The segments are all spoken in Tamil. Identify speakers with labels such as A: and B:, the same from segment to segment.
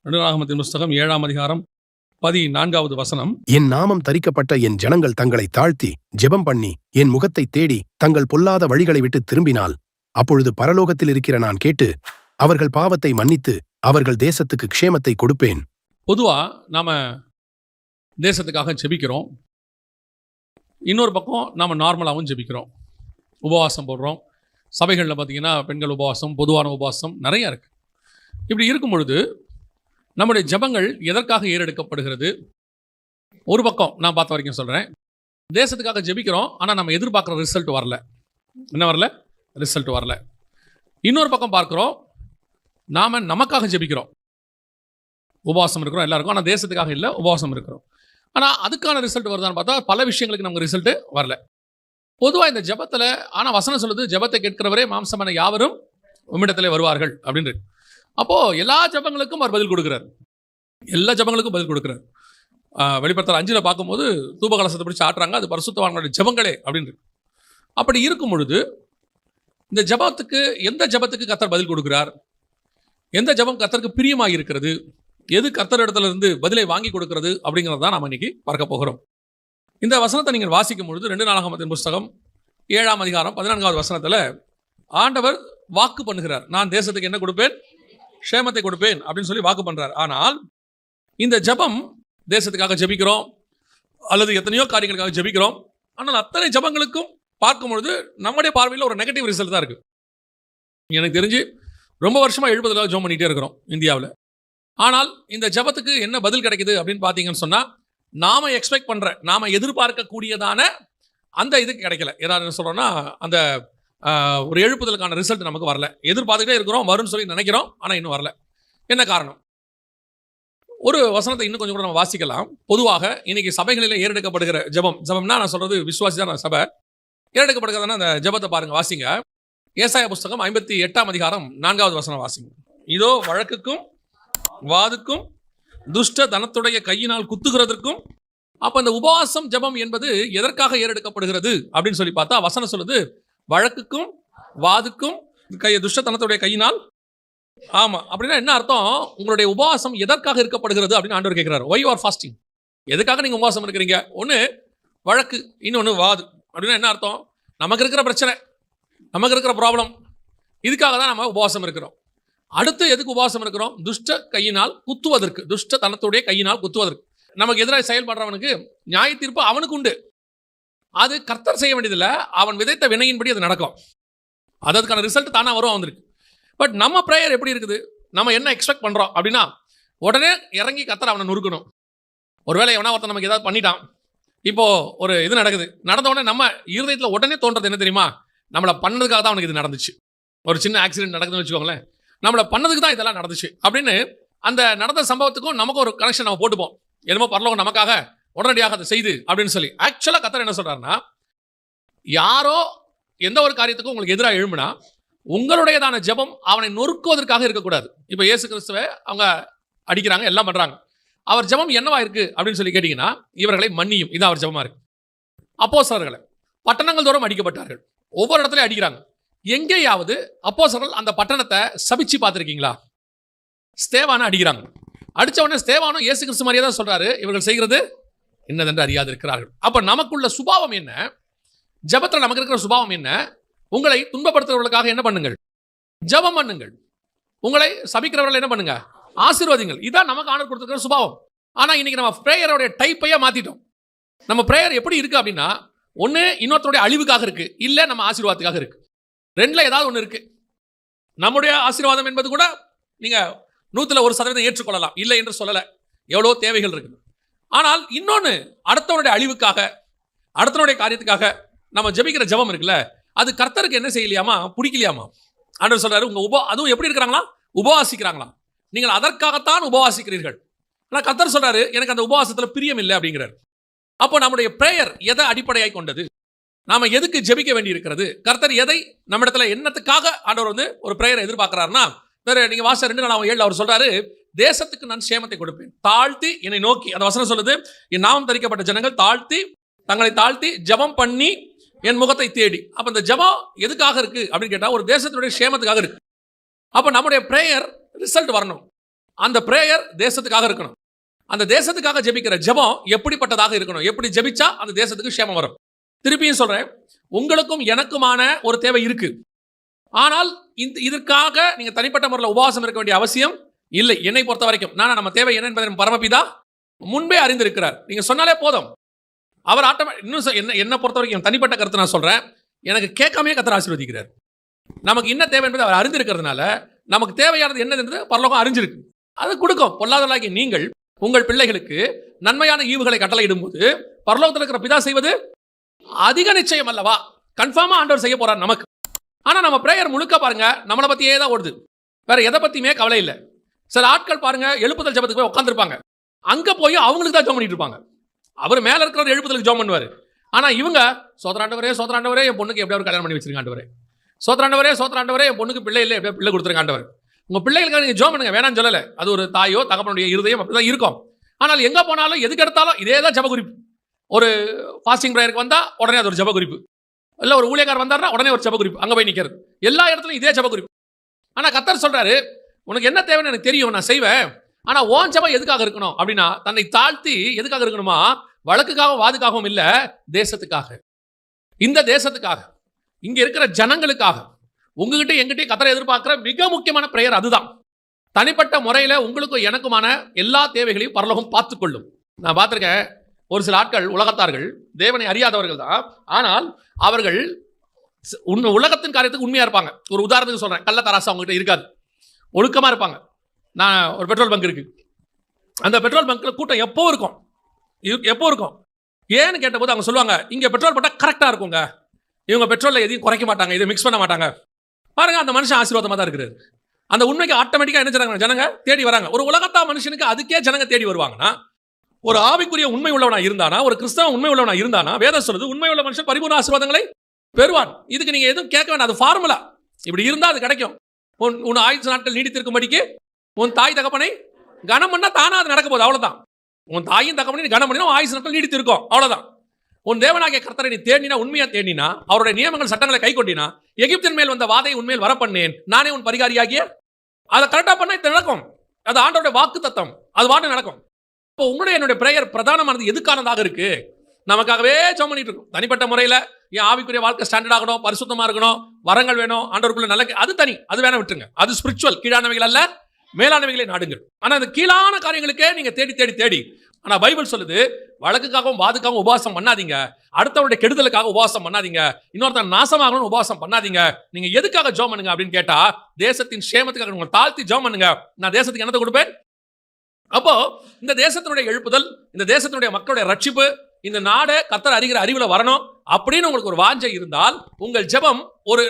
A: நடுநாகமத்தின் புஸ்தகம் 7ஆம் அதிகாரம் 14வது வசனம்.
B: என் நாமம் தரிக்கப்பட்ட என் ஜனங்கள் தங்களை தாழ்த்தி ஜெபம் பண்ணி என் முகத்தை தேடி தங்கள் பொல்லாத வழிகளை விட்டு திரும்பினால் அப்பொழுது பரலோகத்தில் இருக்கிற நான் கேட்டு அவர்கள் பாவத்தை மன்னித்து அவர்கள் தேசத்துக்கு க்ஷேமத்தை கொடுப்பேன்.
A: பொதுவா நாம தேசத்துக்காக ஜெபிக்கிறோம். இன்னொரு பக்கம் நாம நார்மலாகவும் ஜெபிக்கிறோம். உபவாசம் போடுறோம். சபைகளில் பார்த்தீங்கன்னா பெண்கள் உபவாசம், பொதுவான உபவாசம் நிறைய இருக்கு. இப்படி இருக்கும் பொழுது நம்முடைய ஜெபங்கள் எதற்காக ஏறெடுக்கப்படுகிறது? ஒரு பக்கம் நான் பார்த்த வரைக்கும் சொல்கிறேன், தேசத்துக்காக ஜெபிக்கிறோம், ஆனால் நம்ம எதிர்பார்க்குற ரிசல்ட் வரல. என்ன வரல? ரிசல்ட் வரல. இன்னொரு பக்கம் பார்க்குறோம், நாம் நமக்காக ஜெபிக்கிறோம், உபவாசம் இருக்கிறோம் எல்லாருக்கும், ஆனால் தேசத்துக்காக இல்லை, உபவாசம் இருக்கிறோம். ஆனால் அதுக்கான ரிசல்ட் வருதான்னு பார்த்தா பல விஷயங்களுக்கு நமக்கு ரிசல்ட்டு வரல. பொதுவாக இந்த ஜெபத்தில் ஆனால் வசனம் சொல்லுது, ஜெபத்தை கேட்கிறவரே மாம்சமான யாவரும் உம்மிடத்திலே வருவார்கள் அப்படின்னு. அப்போது எல்லா ஜெபங்களுக்கும் அவர் பதில் கொடுக்குறார். எல்லா ஜெபங்களுக்கும் பதில் கொடுக்குறார். வெளிப்படுத்தல் 5 பார்க்கும்போது தூப கலசத்தை பிடிச்சி ஆட்டுறாங்க, அது பரிசுத்தவான்களுடைய ஜெபங்களே அப்படின்னு. அப்படி இருக்கும் பொழுது இந்த ஜெபத்துக்கு, எந்த ஜெபத்துக்கு கர்த்தர் பதில் கொடுக்குறார், எந்த ஜெபம் கர்த்தருக்கு பிரியமாக இருக்கிறது, எது கர்த்தர் இடத்துல இருந்து பதிலை வாங்கி கொடுக்கிறது அப்படிங்கிறது தான் நாம் இன்னைக்கு பார்க்க போகிறோம். இந்த வசனத்தை நீங்கள் வாசிக்கும் பொழுது 2 நாளாகமத்தின் புஸ்தகம் 7ஆம் அதிகாரம் 14வது வசனத்தில் ஆண்டவர் வாக்கு பண்ணுகிறார், நான் தேசத்துக்கு என்ன கொடுப்பேன்? க்ஷேமத்தை கொடுப்பேன் அப்படின்னு சொல்லி வாக்கு பண்றார். ஆனால் இந்த ஜெபம், தேசத்துக்காக ஜெபிக்கிறோம் அல்லது எத்தனையோ காரியங்களுக்காக ஜெபிக்கிறோம், ஆனால் அத்தனை ஜெபங்களுக்கும் பார்க்கும் பொழுது நம்முடைய பார்வையில் ஒரு நெகட்டிவ் ரிசல்ட் தான் இருக்கு. எனக்கு தெரிஞ்சு ரொம்ப வருஷமா 70 ஜெபம் பண்ணிட்டே இருக்கிறோம் இந்தியாவில். ஆனால் இந்த ஜெபத்துக்கு என்ன பதில் கிடைக்குது அப்படின்னு பார்த்தீங்கன்னு சொன்னா, நாம எக்ஸ்பெக்ட் பண்ற, நாம எதிர்பார்க்கக்கூடியதான அந்த இது கிடைக்கல. ஏதாவது சொல்றோம்னா அந்த ஒரு எழுப்புதலுக்கான ரிசல்ட் நமக்கு வரல. எதிர்பார்த்துக்கிட்டே இருக்கிறோம், வரும்னு சொல்லி நினைக்கிறோம், ஆனால் இன்னும் வரல. என்ன காரணம்? ஒரு வசனத்தை இன்னும் கொஞ்சம் கூட நம்ம வாசிக்கலாம். பொதுவாக இன்னைக்கு சபைகளில் ஏறெடுக்கப்படுகிற ஜெபம்னா நான் சொல்றது விசுவாசி தான் சபை ஏறெடுக்கப்படுகிறதுனா அந்த ஜெபத்தை பாருங்க, வாசிங்க. ஏசாயா புஸ்தகம் 58ஆம் அதிகாரம் 4வது வசனம் வாசிங்க. இதோ வழக்குக்கும் வாதுக்கும் துஷ்ட தனத்துடைய கையினால் குத்துகிறதற்கும். அப்ப அந்த உபவாசம் ஜெபம் என்பது எதற்காக ஏறெடுக்கப்படுகிறது அப்படின்னு சொல்லி பார்த்தா வசனம் சொல்லுது, வழக்குக்கும் வாதுக்கும் துஷ்டத்தனத்துடைய கையினால். ஆமா, அப்படின்னா என்ன அர்த்தம்? உங்களுடைய உபவாசம் எதற்காக இருக்கப்படுகிறது அப்படின்னு ஆண்டவர் கேட்கிறார். Why you are fasting? எதுக்காக நீங்க உபவாசம் இருக்கிறீங்க? ஒன்று வழக்கு, இன்னொன்று வாது. அப்படின்னா என்ன அர்த்தம்? நமக்கு இருக்கிற பிரச்சனை, நமக்கு இருக்கிற ப்ராப்ளம், இதுக்காக தான் நம்ம உபவாசம் இருக்கிறோம். அடுத்து எதுக்கு உபவாசம் இருக்கிறோம்? துஷ்ட கையினால் குத்துவதற்கு, துஷ்ட தனத்துடைய கையினால் குத்துவதற்கு. நமக்கு எதிராக செயல்படுறவனுக்கு நியாய தீர்ப்பு அவனுக்கு உண்டு. அது கர்த்தர் செய்ய வேண்டியதில்லை, அவன் விதைத்த வினையின்படி அது நடக்கும். அதுக்கான ரிசல்ட் தானே வரும் வந்திருக்கு. பட் நம்ம ப்ரேயர் எப்படி இருக்குது? நம்ம என்ன எக்ஸ்பெக்ட் பண்ணுறோம் அப்படின்னா, உடனே இறங்கி கர்த்தர் அவனை நொறுக்கணும். ஒருவேளை எவனா ஒருத்தன் நமக்கு ஏதாவது பண்ணிட்டான், இப்போ ஒரு இது நடக்குது, நடந்த உடனே நம்ம இருதயத்தில் உடனே தோன்றது என்ன தெரியுமா? நம்மளை பண்ணதுக்காக தான் அவனுக்கு இது நடந்துச்சு. ஒரு சின்ன ஆக்சிடென்ட் நடக்குதுன்னு வச்சுக்கோங்களேன், நம்மளை பண்ணதுக்கு தான் இதெல்லாம் நடந்துச்சு அப்படின்னு அந்த நடந்த சம்பவத்துக்கும் நமக்கு ஒரு கனெக்ஷன் நம்ம போட்டுப்போம். என்னமோ பரலோகம் நமக்காக உடனடியாக அதை செய்து அப்படின்னு சொல்லி. ஆக்சுவலாக கர்த்தர் என்ன சொல்றாருன்னா, யாரோ எந்த ஒரு காரியத்துக்கும் உங்களுக்கு எதிராக எழும்புனா உங்களுடையதான ஜெபம் அவனை நொறுக்குவதற்காக இருக்கக்கூடாது. இப்போ இயேசு கிறிஸ்துவை அவங்க அடிக்கிறாங்க, எல்லாம் பண்றாங்க. அவர் ஜெபம் என்னவா இருக்கு அப்படின்னு சொல்லி கேட்டீங்கன்னா, இவர்களை மன்னியும், இது அவர் ஜெபமா இருக்கு. அப்போஸ்தலர்களை பட்டணங்கள் தோறும் அடிக்கப்பட்டார்கள், ஒவ்வொரு இடத்துலையும் அடிக்கிறாங்க. எங்கேயாவது அப்போஸ்தலர்கள் அந்த பட்டணத்தை சபிச்சு பார்த்துருக்கீங்களா? ஸ்தேவானை அடிக்கிறாங்க, அடிச்ச உடனே ஸ்தேவானும் இயேசு கிறிஸ்து மாதிரியே தான் சொல்றாரு, இவர்கள் செய்கிறது என்னதென்று அறியாது இருக்கிறார்கள். அப்ப நமக்குள்ள சுபாவம் என்ன? ஜெபத்தில் நமக்கு இருக்கிற சுபாவம் என்ன? உங்களை துன்பப்படுத்துறவர்களுக்காக என்ன பண்ணுங்கள்? ஜெபம் பண்ணுங்கள். உங்களை சபிக்கிறவர்கள் என்ன பண்ணுங்க? ஆசீர்வதிங்கள். இதான் நமக்கு ஆண்டவர் கொடுத்திருக்கிற சுபாவம். ஆனா இன்னைக்கு நம்ம பிரேயரோட டைப்பையே மாத்திட்டோம். நம்ம பிரேயர் எப்படி இருக்கு அப்படின்னா, ஒன்று இன்னொருத்தருடைய அழிவுக்காக இருக்கு, இல்லை நம்ம ஆசீர்வாதத்துக்காக இருக்கு. ரெண்டுல ஏதாவது ஒன்று இருக்கு. நம்முடைய ஆசீர்வாதம் என்பது கூட நீங்க 100% ஏற்றுக்கொள்ளலாம், இல்லை என்று சொல்லலை, எவ்வளோ தேவைகள் இருக்கு. ஆனால் இன்னொன்று, அடுத்தவனுடைய அழிவுக்காக, அடுத்தவனுடைய காரியத்துக்காக நம்ம ஜெபிக்கிற ஜெபம் இருக்குல்ல, அது கர்த்தருக்கு என்ன செய்யலையாமா? பிடிக்கலையாமா? ஆண்டவர் சொல்றாரு, உங்க அதுவும் எப்படி இருக்கிறாங்களா? உபவாசிக்கிறாங்களா? நீங்கள் அதற்காகத்தான் உபவாசிக்கிறீர்கள். ஆனால் கர்த்தர் சொல்றாரு, எனக்கு அந்த உபவாசத்தில் பிரியம் இல்லை அப்படிங்கிறார். அப்போ நம்முடைய பிரேயர் எதை அடிப்படையாய் கொண்டது? நாம எதுக்கு ஜெபிக்க வேண்டி இருக்கிறது? கர்த்தர் எதை நம்மிடத்துல என்னத்துக்காக ஆண்டவர் ஒரு பிரேயரை எதிர்பார்க்கிறாருன்னா, நீங்க வாச 2 நாளாகவும் அவர் சொல்றாரு, தேசத்துக்கு நான் சேமத்தை கொடுப்பேன், தாழ்த்தி என்னை நோக்கி. அந்த வசனம் சொல்லுது, என் நாமம் தரிக்கப்பட்ட ஜனங்கள் தங்களை தாழ்த்தி ஜெபம் பண்ணி என் முகத்தை தேடி. அப்ப இந்த ஜெபம் எதுக்காக இருக்கு அப்படின்னு கேட்டா, ஒரு தேசத்துடைய சேமத்துக்காக இருக்கு. அப்ப நம்முடைய பிரேயர் ரிசல்ட் வரணும். அந்த பிரேயர் தேசத்துக்காக இருக்கணும். அந்த தேசத்துக்காக ஜெபிக்கிற ஜெபம் எப்படிப்பட்டதாக இருக்கணும், எப்படி ஜெபிச்சா அந்த தேசத்துக்கு க்ஷேமம் வரும். திருப்பியும் சொல்றேன், உங்களுக்கும் எனக்குமான ஒரு தேவை இருக்கு. ஆனால் இதற்காக நீங்க தனிப்பட்ட முறையில் உபவாசம் இருக்க வேண்டிய அவசியம் இல்லை. என்னை பொறுத்த வரைக்கும் நம்ம தேவை என்ன என்பதை பரமபிதா முன்பே அறிந்திருக்கிறார். நீங்க சொன்னாலே போதும், அவர் இன்னும் என்ன பொறுத்த வரைக்கும் தனிப்பட்ட கருத்து நான் சொல்றேன், எனக்கு கேட்காமே கர்த்தர் ஆசீர்வதிக்கிறார். நமக்கு என்ன தேவை என்பதை அவர் அறிந்திருக்கிறதுனால நமக்கு தேவையானது என்னது பரலோகம் அறிஞ்சிருக்கு, அது கொடுக்கும். பொல்லாதவர்களாகிய நீங்கள் உங்கள் பிள்ளைகளுக்கு நன்மையான ஈவுகளை கட்டளையிடும் போது பரலோகத்தில் இருக்கிற பிதா செய்வது அதிக நிச்சயம் அல்லவா? கன்ஃபார்மா ஆண்டவர் செய்ய போறார் நமக்கு. ஆனா நம்ம பிரேயர் முழுக்க பாருங்க நம்மளை பத்தியே தான் ஓடுது, வேற எதை பத்தியுமே கவலை இல்லை. சில ஆட்கள் பாருங்க எழுப்புதல் ஜெபத்துக்கு போய் உட்காந்துருப்பாங்க, அங்க போய் அவங்களுக்கு தான் ஜெபம் பண்ணிட்டு இருப்பாங்க. அவர் மேல இருக்கிற எழுப்புதலுக்கு ஜெபம் பண்ணுவாரு. ஆனா இவங்க சோதராண்டவரே சோதராண்டவரே என் பொண்ணுக்கு எப்படியாவது கல்யாணம் பண்ணி வச்சிருக்க ஆண்டவரே, சோதராண்டவரே சோதராண்டவரே என் பொண்ணுக்கு பிள்ளை இல்லை எப்படியா பிள்ளை கொடுத்துருங்க ஆண்டவர். உங்க பிள்ளைகளுக்கு நீங்க ஜெபம் பண்ணுங்க, வேணாம்னு சொல்லலை. அது ஒரு தாயோ தகப்பனுடைய இருதயம் அப்படிதான் இருக்கும். ஆனால் எங்க போனாலும் எதுக்கு எடுத்தாலும் இதே தான் ஜெப குறிப்பு. ஒரு ஃபாஸ்டிங் ப்ரேயருக்கு வந்தா உடனே அது ஒரு ஜெப குறிப்பு, இல்லை ஒரு ஊழியக்காரர் வந்தாருன்னா உடனே ஒரு ஜெப குறிப்பு, அங்கே போய் நிற்கிறது. எல்லா இடத்துலையும் இதே ஜெப குறிப்பு. ஆனால் கர்த்தர் சொல்றாரு, உனக்கு என்ன தேவைன்னு எனக்கு தெரியும், நான் செய்வேன். ஆனால் ஓன் ஜெபம் எதுக்காக இருக்கணும் அப்படின்னா, தன்னை தாழ்த்தி எதுக்காக இருக்கணுமா? வழக்குக்காகவும் வாதுக்காகவும் இல்லை, தேசத்துக்காக, இந்த தேசத்துக்காக, இங்க இருக்கிற ஜனங்களுக்காக. உங்ககிட்ட எங்கிட்டே கர்த்தரை எதிர்பார்க்கிற மிக முக்கியமான பிரேயர் அதுதான். தனிப்பட்ட முறையில் உங்களுக்கும் எனக்குமான எல்லா தேவைகளையும் பரலோகம் பார்த்துக்கொள்ளும். நான் பார்த்துருக்கேன், ஒரு சில ஆட்கள் உலகத்தார்கள் தேவனை அறியாதவர்கள் தான், ஆனால் அவர்கள் உலகத்தின் காரியத்துக்கு உண்மையா இருப்பாங்க. ஒரு உதாரணத்துக்கு சொல்றேன், கள்ள தராசு அவங்ககிட்ட இருக்காது, ஒழுக்கமா இருப்பாங்க. நான் ஒரு பெட்ரோல் பங்க் இருக்கு, அந்த பெட்ரோல் பங்க்ல கூட்டம் எப்போ இருக்கும். ஏன்னு கேட்டபோது அவங்க சொல்லுவாங்க, இங்க பெட்ரோல் போட்டா கரெக்டா இருக்குங்க, இவங்க பெட்ரோல்ல எதையும் குறைக்க மாட்டாங்க, இதை மிக்ஸ் பண்ண மாட்டாங்க. பாருங்க, அந்த மனுஷன் ஆசீர்வாதமா தான் இருக்கிறது. அந்த உண்மைக்கு ஆட்டோமேட்டிக்கா என்ன செய்றாங்க, ஜனங்க தேடி வராங்க. ஒரு உலகத்தா மனுஷனுக்கு அதுக்கே ஜனங்க தேடி வருவாங்கன்னா, ஒரு ஆவிக்குரிய உண்மை உள்ளவனா இருந்தானா, ஒரு கிறிஸ்தவ உண்மை உள்ளவனா இருந்தானா, வேதம் சொல்லுது உண்மை உள்ள மனுஷன் பரிபூர்ண ஆசீர்வாதங்களை பெறுவான். இதுக்கு நீங்க எதுவும் கேட்க வேண்டாம், அது ஃபார்முலா. இப்படி இருந்தா அது கிடைக்கும். உன் ஆயுசு நாட்கள் நீடித்திருக்கும்படிக்கு உன் தாய் தகப்பனை கனம் பண்ணா தானா அது நடக்க போகுது, அவ்வளவுதான். உன் தாயும் தகப்பனை கனம் பண்ணினா ஆயுசு நாட்கள் நீடித்திருக்கும், அவ்வளவுதான். உன் தேவனாகிய கர்த்தரை நீ தேடினா, உண்மையா தேடினா, அவருடைய நியமங்கள் சட்டங்களை கை கொண்டினா, எகிப்தின் மேல் வந்த வாதை உண்மையில் வரப்பண்ணேன், நானே உன் பரிகாரியாகிய, அதை கரெக்டா பண்ணா இது நடக்கும். அது ஆண்டவருடைய வாக்கு தத்தம், அது வாட்டு நடக்கும். இப்போ உங்களுடைய என்னுடைய பிரேயர் பிரதானமானது எதுக்கானதாக இருக்கு? நமக்காகவே ஜெபம் பண்ணிட்டு இருக்கோம். தனிப்பட்ட முறையில் என் ஆவிக்குரிய வாழ்க்கை ஸ்டாண்டர்ட் ஆகணும், பரிசுத்தமா இருக்கணும், வரங்கள் வேணும், ஆண்டவருக்குள்ள நல்ல, அது தனி, அது வேணா விட்டுருங்க. அது ஸ்பிரிச்சுவல், கீழானவைகள் அல்ல, மேலானவைகளை நாடுங்கள். ஆனா அந்த கீழான காரியங்களுக்கே நீங்க தேடி தேடி தேடி. ஆனா பைபிள் சொல்லுது, வழக்குக்காகவும் வாதுக்காகவும் உபவாசம் பண்ணாதீங்க, அடுத்தவருடைய கெடுதலுக்காக உபவாசம் பண்ணாதீங்க, இன்னொருத்தன் நாசமாகணும் உபவாசம் பண்ணாதீங்க. நீங்க எதுக்காக ஜெபம் பண்ணுங்க அப்படின்னு கேட்டா, தேசத்தின் சேமத்துக்காக உங்களை தாழ்த்தி ஜெபம் பண்ணுங்க, நான் தேசத்துக்கு என்னத்தை கொடுப்பேன். அப்போ இந்த தேசத்தினுடைய எழுப்புதல், இந்த தேசத்தினுடைய மக்களுடைய ரட்சிப்பு, இந்த நாடை கர்த்தர் அறிகிற அறிவுல வரணும் அப்படின்னு உங்களுக்கு ஒரு வாஞ்சை இருந்தால், உங்கள் ஜெபம்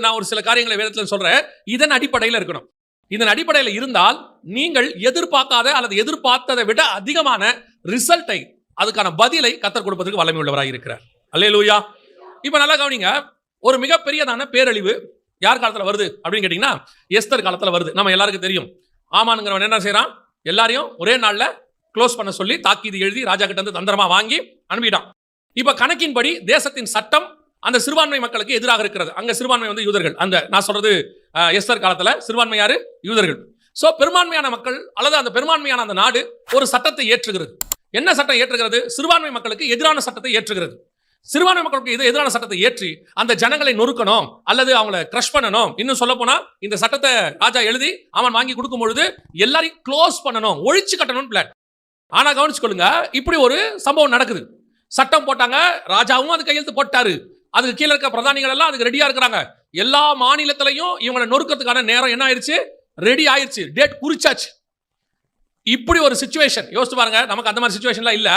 A: நான் ஒரு சில காரியங்களை வேதத்தில் சொல்றேன், இதன் அடிப்படையில் இருக்கணும். இதன் அடிப்படையில் இருந்தால் நீங்கள் எதிர்பார்க்காத அல்லது எதிர்பார்த்ததை விட அதிகமான ரிசல்ட்டை, அதுக்கான பதிலை கர்த்தர் கொடுப்பதற்கு வல்லமை உள்ளவராக இருக்கிறார். அல்லேலூயா. இப்ப நல்லா கவனிங்க, ஒரு மிகப்பெரியதான பேரழிவு யார் காலத்துல வருது அப்படின்னு கேட்டீங்கன்னா, எஸ்தர் காலத்துல வருது. நம்ம எல்லாருக்கும் தெரியும், ஆமானுங்கிறவன் என்ன செய்யறான், எல்லாரையும் ஒரே நாள்ல க்ளோஸ் பண்ண சொல்லி தாக்கீது எழுதி ராஜா கிட்ட இருந்து தந்திரமா வாங்கி அனுப்பிட்டான். இப்ப கணக்கின்படி தேசத்தின் சட்டம் அந்த சிறுபான்மை மக்களுக்கு எதிராக இருக்கிறது. அங்க சிறுபான்மை வந்து யூதர்கள். அந்த நான் சொல்றது எஸ்தர் காலத்துல சிறுபான்மை யாரு? யூதர்கள். சோ பெரும்பான்மையான மக்கள் அல்லது அந்த பெரும்பான்மையான அந்த நாடு ஒரு சட்டத்தை ஏற்றுகிறது. என்ன சட்டம் ஏற்றுகிறது? சிறுபான்மை மக்களுக்கு எதிரான சட்டத்தை ஏற்றுகிறது. சிறுபான்மை மக்களுக்கு எதிரான சட்டத்தை ஏற்றி அந்த ஜனங்களை நொறுக்கணும் அல்லது அவங்களை கிரஷ் பண்ணணும். இன்னும் சொல்ல போனா இந்த சட்டத்தை ராஜா எழுதி அவன் வாங்கி கொடுக்கும் பொழுது எல்லாரையும் க்ளோஸ் பண்ணணும், ஒழிச்சு கட்டணும் பிளான். ஆனா கவனிச்சுக்கொள்ளுங்க, இப்படி ஒரு சம்பவம் நடக்குது. சட்டம் போட்டாங்க, ராஜாவும் அது கையெழுத்து போட்டாரு, அதுக்கு கீழே இருக்க பிரதானிகள் எல்லாம் அதுக்கு ரெடியா இருக்கிறாங்க. எல்லா மாநிலத்திலையும் இவங்களை நொறுக்கிறதுக்கான நேரம் என்ன ஆயிடுச்சு, ரெடி ஆயிடுச்சு, டேட் குறிச்சாச்சு. இப்படி ஒரு சிச்சுவேஷன் யோசிச்சு பாருங்க. நமக்கு அந்த மாதிரி சிச்சுவேஷன்லாம் இல்ல,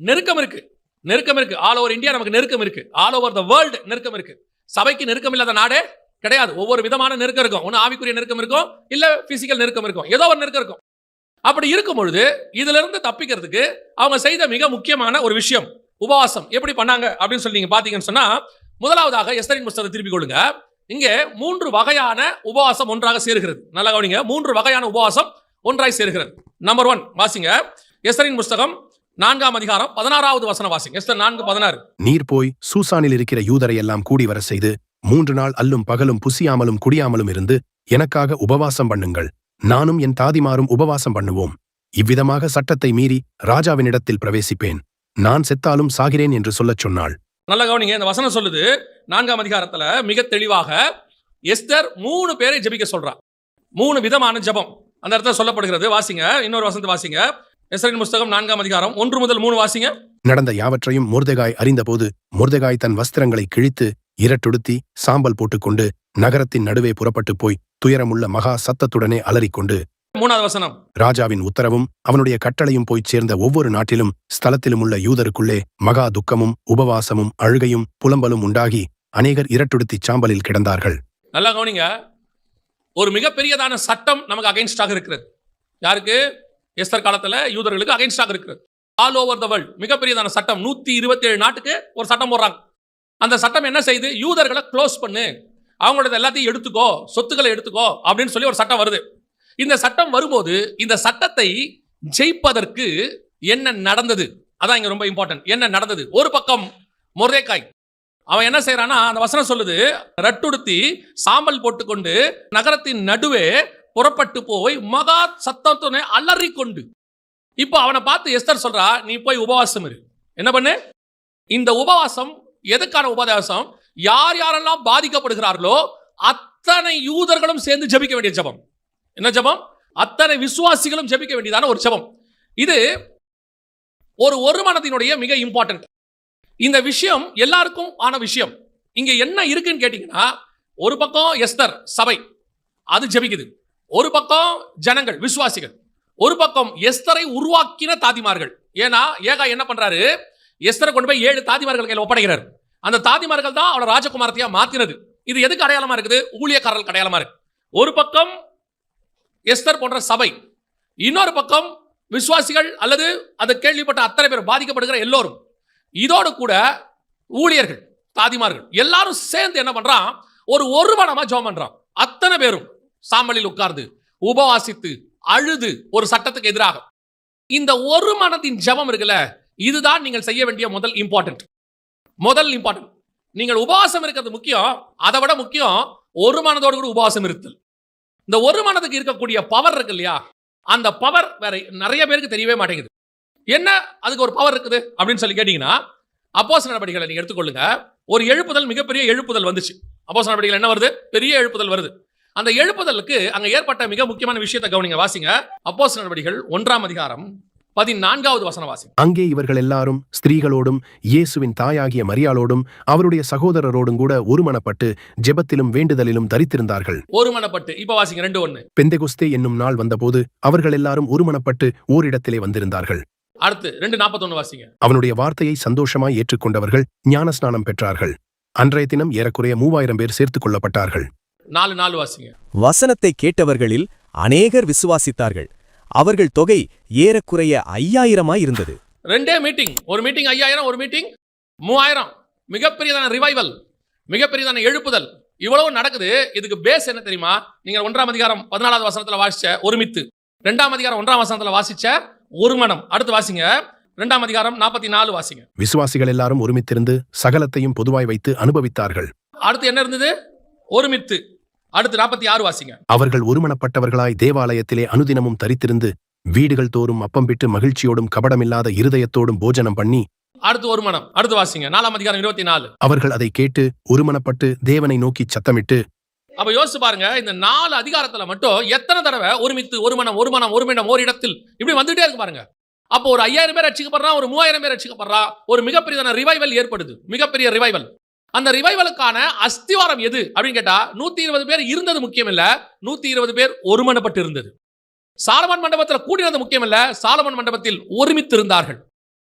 A: நெருக்கம் இருக்கு, நெருக்கம் இருக்கு. ஆல் ஓவர் இந்தியா நமக்கு நெருக்கம் இருக்கு, ஆல் ஓவர் த வேர்ல்டு நெருக்கம் இருக்கு. சபைக்கு நெருக்கம் இல்லாத நாடே கிடையாது. ஒவ்வொரு விதமான நெருக்கம் இருக்கும். ஒன்னு ஆவிக்குரிய நெருக்கம் இருக்கும், இல்ல பிசிக்கல் நெருக்கம் இருக்கும், ஏதோ ஒரு நெருக்கம் இருக்கும். அப்படி இருக்கும் பொழுது இதுல இருந்து தப்பிக்கிறதுக்கு அவங்க செய்த மிக முக்கியமான ஒரு விஷயம் உபவாசம். எப்படி பண்ணாங்க அப்படின்னு சொல்லி நீங்க பாத்தீங்கன்னு சொன்னா, முதலாவதாக எஸ்தரின் புஸ்தகத்தை திருப்பிக் கொள்ளுங்க. இங்கே 3 வகையான உபவாசம் ஒன்றாக சேருகிறது. நல்லா கவனிங்க, 3 வகையான உபவாசம் ஒன்றாய் சேருகிறது. நம்பர் 1 வாசிங்க, எஸ்தரின் புஸ்தகம் 4ஆம் அதிகாரம் 16வது வசனம் வாசிங்க. எஸ்தர் 4:16.
B: நீர் போய் சூசானில் இருக்கிற யூதரை எல்லாம் கூடி வர செய்து 3 நாள் அல்லும் பகலும் புசியாமலும் குடியாமலும் இருந்து எனக்காக உபவாசம் பண்ணுங்கள், நானும் என் தாதிமாரும் உபவாசம் பண்ணுவோம். இவ்விதமாக சட்டத்தை மீறி ராஜாவினிடத்தில் பிரவேசிப்பேன். நான் செத்தாலும் சாகிறேன் என்று சொல்லச் சொன்னாள்.
A: நல்ல கவனிங்க, இந்த வசனம் சொல்லுது 4ஆம் அதிகாரத்துல மிக தெளிவாக எஸ்தர் 3 பேரை ஜெபிக்க சொல்றா. 3 விதமான ஜெபம் அந்த இடத்துல சொல்லப்படுகிறது. வாசிங்க, இன்னொரு வசனத்தை வாசிங்க. எஸ்தரின் புஸ்தகம் 4ஆம் அதிகாரம் 1 முதல் 3 வாசிங்க.
B: நடந்த யாவற்றையும் மொர்தெகாய் அறிந்தபோது மொர்தெகாய் தன் வஸ்திரங்களை கிழித்து இரட்டுடுத்தி சாம்பல் போட்டுக்கொண்டு நகரத்தின் நடுவே புறப்பட்டு போய் துயரமுள்ள மகா சத்தத்துடனே அலறிக்கொண்டு
A: 3வது வசனம்,
B: ராஜாவின் உத்தரவும் அவனுடைய கட்டளையும் போய்ச் சேர்ந்த ஒவ்வொரு நாட்டிலும் ஸ்தலத்திலும் உள்ள யூதருக்குள்ளே மகா துக்கமும் உபவாசமும் அழுகையும் புலம்பலும் உண்டாகி அநேகர் இரட்டுடுத்திச் சாம்பலில் கிடந்தார்கள்.
A: நல்லா கவனிங்க, ஒரு மிகப்பெரியதான சட்டம் நமக்கு அகைன்ஸ்டாக இருக்கிறது. யாருக்கு? எஸ்தர் காலத்துல யூதர்களுக்கு அகைன்ஸ்டாக இருக்கிறது. ஆல் ஓவர் த வேர்ல்ட் மிகப்பெரியதான சட்டம். 127 நாட்டுக்கு ஒரு சட்டம் போடுறாங்க. அந்த சட்டம் என்ன செய்யுது? யூதர்களை க்ளோஸ் பண்ணு, அவங்களோட எல்லாத்தையும் எடுத்துக்கோ, சொத்துக்களை எடுத்துக்கோ அப்படின்னு சொல்லி ஒரு சட்டம் வருது. இந்த சட்டம் வரும்போது இந்த சட்டத்தை ஜெயிப்பதற்கு என்ன நடந்தது? அதான் இங்க ரொம்ப இம்பார்ட்டன்ட். என்ன நடந்தது? ஒரு பக்கம் மொர்தெகாய் அவன் என்ன செய்யறான்னா, அந்த வசனம் சொல்லுது, ரட்டுடுத்தி சாம்பல் போட்டுக்கொண்டு நகரத்தின் நடுவே புறப்பட்டு போய் மகா சத்தத்துடனே அலறிக்கொண்டு. இப்போ அவனை பார்த்து எஸ்தர் சொல்றா, நீ போய் உபவாசம் இரு. என்ன பண்ணு? இந்த உபவாசம் எதுக்கான உபவாசம்? யார் யாரெல்லாம் பாதிக்கப்படுகிறார்களோ அத்தனை யூதர்களும் சேர்ந்து ஜெபிக்க வேண்டிய ஜெபம். என்ன ஜெபம்? அத்தனை விசுவாசிகளும் ஜெபிக்க வேண்டியதான ஒரு ஜெபம். இது ஒரு மனதினுடைய மிக இம்பார்ட்டன்ட். இந்த விஷயம் எல்லாருக்கும் ஆன விஷயம். இங்க என்ன இருக்குன்னு கேட்டீங்கன்னா, ஒரு பக்கம் எஸ்தர் சபை அது ஜெபிக்குது, ஒரு பக்கம் ஜனங்கள் விசுவாசிகள், ஒரு பக்கம் எஸ்தரை உருவாக்கின தாதிமார்கள். ஏன்னா ஏகா என்ன பண்றாரு? எஸ்தரை கொண்டு போய் 7 தாதிமார்கள் கையில் ஒப்படைக்கிறார். அந்த தாதிமார்கள் தான் அவளை ராஜகுமாரத்தையா மாத்தினது. இது எதுக்கு அடையாளமா இருக்குது? ஊழியக்காரர்களுக்கு அடையாளமா இருக்கு. ஒரு பக்கம் எஸ்தர் போன்ற சபை, இன்னொரு பக்கம் விசுவாசிகள் அல்லது அதை கேள்விப்பட்ட அத்தனை பேர் பாதிக்கப்படுகிற எல்லோரும், இதோடு கூட ஊழியர்கள் தாதிமார்கள் எல்லாரும் சேர்ந்து என்ன பண்றான்? ஒரு மனமா ஜெபம் பண்றான். அத்தனை பேரும் சாம்பலில் உட்கார்ந்து உபவாசித்து அழுது ஒரு சட்டத்துக்கு எதிராக. இந்த ஒரு மனதின் ஜெபம் இருக்குல்ல, இதுதான் நீங்கள் செய்ய வேண்டிய முதல் இம்பார்ட்டன்ட். நீங்கள் உபவாசம் இருக்கிறது முக்கியம். அதை விட முக்கியம் ஒரு மனதோடு கூட உபவாசம் இருத்தல். இந்த ஒரு மனதுக்கு இருக்கக்கூடிய பவர் இருக்கு இல்லையா, அந்த பவர் வேற நிறைய பேருக்கு தெரியவே மாட்டேங்குது. என்ன அதுக்கு ஒரு பவர் இருக்குது அப்படின்னு சொல்லி கேட்டீங்கன்னா, அப்போஸ்தலர் நடவடிக்கைகளை நீங்க எடுத்துக்கொள்ளுங்க. ஒரு எழுப்புதல், மிகப்பெரிய எழுப்புதல் வந்துச்சு. அப்போஸ்தலர் நடவடிக்கைகள் என்ன வருது? பெரிய எழுப்புதல் வருது. அந்த எழுப்புதலுக்கு அங்க ஏற்பட்ட மிக முக்கியமான விஷயத்தை கவனிங்க. வாசிங்க, அப்போஸ்தலர் நடவடிக்கைகள் 1ஆம் அதிகாரம் 14வது வசனம் வாசிங்க.
B: அங்கே இவர்கள் எல்லாரும் ஸ்திரீகளோடும் இயேசுவின் தாயாகிய மரியாளோடும் அவருடைய சகோதரரோடும் கூட ஒருமனப்பட்டு ஜெபத்திலும் வேண்டுதலிலும் தரித்திருந்தார்கள்.
A: ஒருமனப்பட்டு. இப்ப வாசிங்க 2:1.
B: பெந்தெகொஸ்தே என்னும் நாள் வந்தபோது அவர்கள் எல்லாரும் ஒருமனப்பட்டு ஓரிடத்திலே வந்திருந்தார்கள்.
A: அடுத்து 2:41 வாசிங்க.
B: அவனுடைய வார்த்தையை சந்தோஷமாய் ஏற்றுக்கொண்டவர்கள் ஞானஸ்நானம் பெற்றார்கள். அன்றைய தினம் ஏறக்குறைய 3000 பேர் சேர்த்துக் கொள்ளப்பட்டார்கள்.
A: 4:4 வாசிங்க.
C: வசனத்தை கேட்டவர்களில் அநேகர் விசுவாசித்தார்கள். அவர்கள் தொகை ஏறக்குறைய 5000 இருந்தது.
A: ரெண்டே மீட்டிங், ஒரு மீட்டிங் 5000, ஒரு மீட்டிங் 3000. மிகப்பெரியதான ரிவைவல், மிகப்பெரியதான எழுப்புதல், இவ்வளவு நடக்குது. இதுக்கு பேஸ் என்ன தெரியுமா? நீங்க 1ஆம் அதிகாரம் 14வது வசனத்துல வாசிச்ச ஒருமித்து, 2ஆம் அதிகாரம் 1ஆம் வசனத்துல வாசிச்ச ஒரு மனம். அடுத்து வாசிங்க 2ஆம் அதிகாரம் 44 வாசிங்க.
B: விசுவாசிகள் எல்லாரும் ஒருமித்திருந்து சகலத்தையும் பொதுவாய் வைத்து அனுபவித்தார்கள்.
A: அடுத்து என்ன இருந்தது? ஒருமித்து. அடுத்து 46 வாசிங்க.
B: அவர்கள் ஒருமனப்பட்டவர்களாய் தேவாலயத்திலே அனுதினமும் தரித்திருந்து வீடுகள் தோறும் அப்பம் பிட்டு மகிழ்ச்சியோடும் கபடமில்லாத இருதயத்தோடும் போஜனம் பண்ணி.
A: அடுத்து ஒரு மனம். அடுத்து வாசிங்க 4ஆம் அதிகாரம் 24.
B: அவர்கள் அதை கேட்டு ஒருமனப்பட்டு தேவனை நோக்கி சத்தமிட்டு.
A: அப்ப யோசிச்சு பாருங்க, இந்த 4 அதிகாரத்துல மட்டும் எத்தனை தடவை ஒருமித்து, ஒரு மனம், ஒரு மனம், ஒரு மிடம், ஒரு இடத்தில் இப்படி வந்துட்டே இருக்கு பாருங்க. அப்போ ஒரு 5000 பேர் ரட்சிக்கப்படுறான், ஒரு 3000 பேர் ரட்சிக்கப்படுறான். ஒரு மிகப்பெரியதான ரிவைவல் ஏற்படுது, மிகப்பெரிய ரிவைவல். அந்த ரிவைவலுக்கான அஸ்திவாரம் எது அப்படின்னு கேட்டா, 120 பேர் இருந்தது முக்கியம் இல்ல, 120 பேர் ஒருமனப்பட்டு இருந்தது. சாலமன் மண்டபத்தில் கூடினது முக்கியம் இல்ல, சாலமன் மண்டபத்தில் ஒருமித்து இருந்தார்கள்.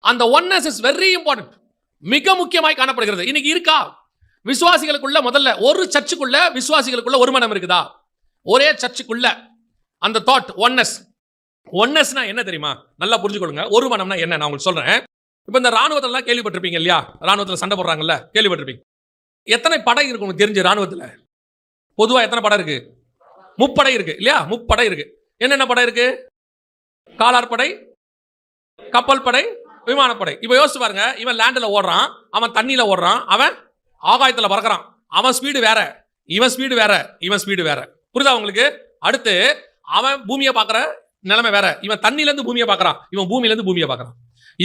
A: அந்த ஒன்னஸ் இஸ் வெரி இம்பார்ட்டன்ட், மிக முக்கியமாய் காணப்படுகிறது. இன்னைக்கு இருக்கா? விசுவாசிகளுக்குள்ள முதல்ல ஒரு சர்ச்சுக்குள்ள விசுவாசிகளுக்குள்ள ஒரு மனம் இருக்குதா? ஒரே சர்ச்சுக்குள்ள அந்த தாட் ஒன்னஸ். ஒன்னஸ்னா என்ன தெரியுமா? நல்லா புரிஞ்சுக்கொள்ளுங்க. ஒரு மனம்னா என்ன நான் உங்களுக்கு சொல்றேன். இப்ப இந்த ராணுவத்திலாம் கேள்விப்பட்டிருப்பீங்க இல்லையா? ராணுவத்தில் சண்டை போடுறாங்கல்ல, கேள்விப்பட்டிருப்பீங்க. எத்தனை படை இருக்கு உங்களுக்கு தெரிஞ்சு? ராணுவத்தில் பொதுவா எத்தனை படை இருக்கு? முப்படை இருக்கு இல்லையா? முப்படை இருக்கு. என்னென்ன படை இருக்கு? காலார் படை, கப்பல் படை, விமானப்படை. இப்ப யோசிச்சு பாருங்க, இவன் லேண்ட்ல ஓடுறான், அவன் தண்ணியில ஓடுறான், அவன் ஆகாயத்துல பறக்கிறான். அவன் ஸ்பீடு வேற, இவன் ஸ்பீடு வேற, இவன் ஸ்பீடு வேற. புரியுதா உங்களுக்கு? அடுத்து அவன் பூமியை பார்க்கற நிலைமை வேற. இவன் தண்ணில இருந்து பூமியை பார்க்கறான், இவன் பூமியில இருந்து பூமியை பார்க்கறான்.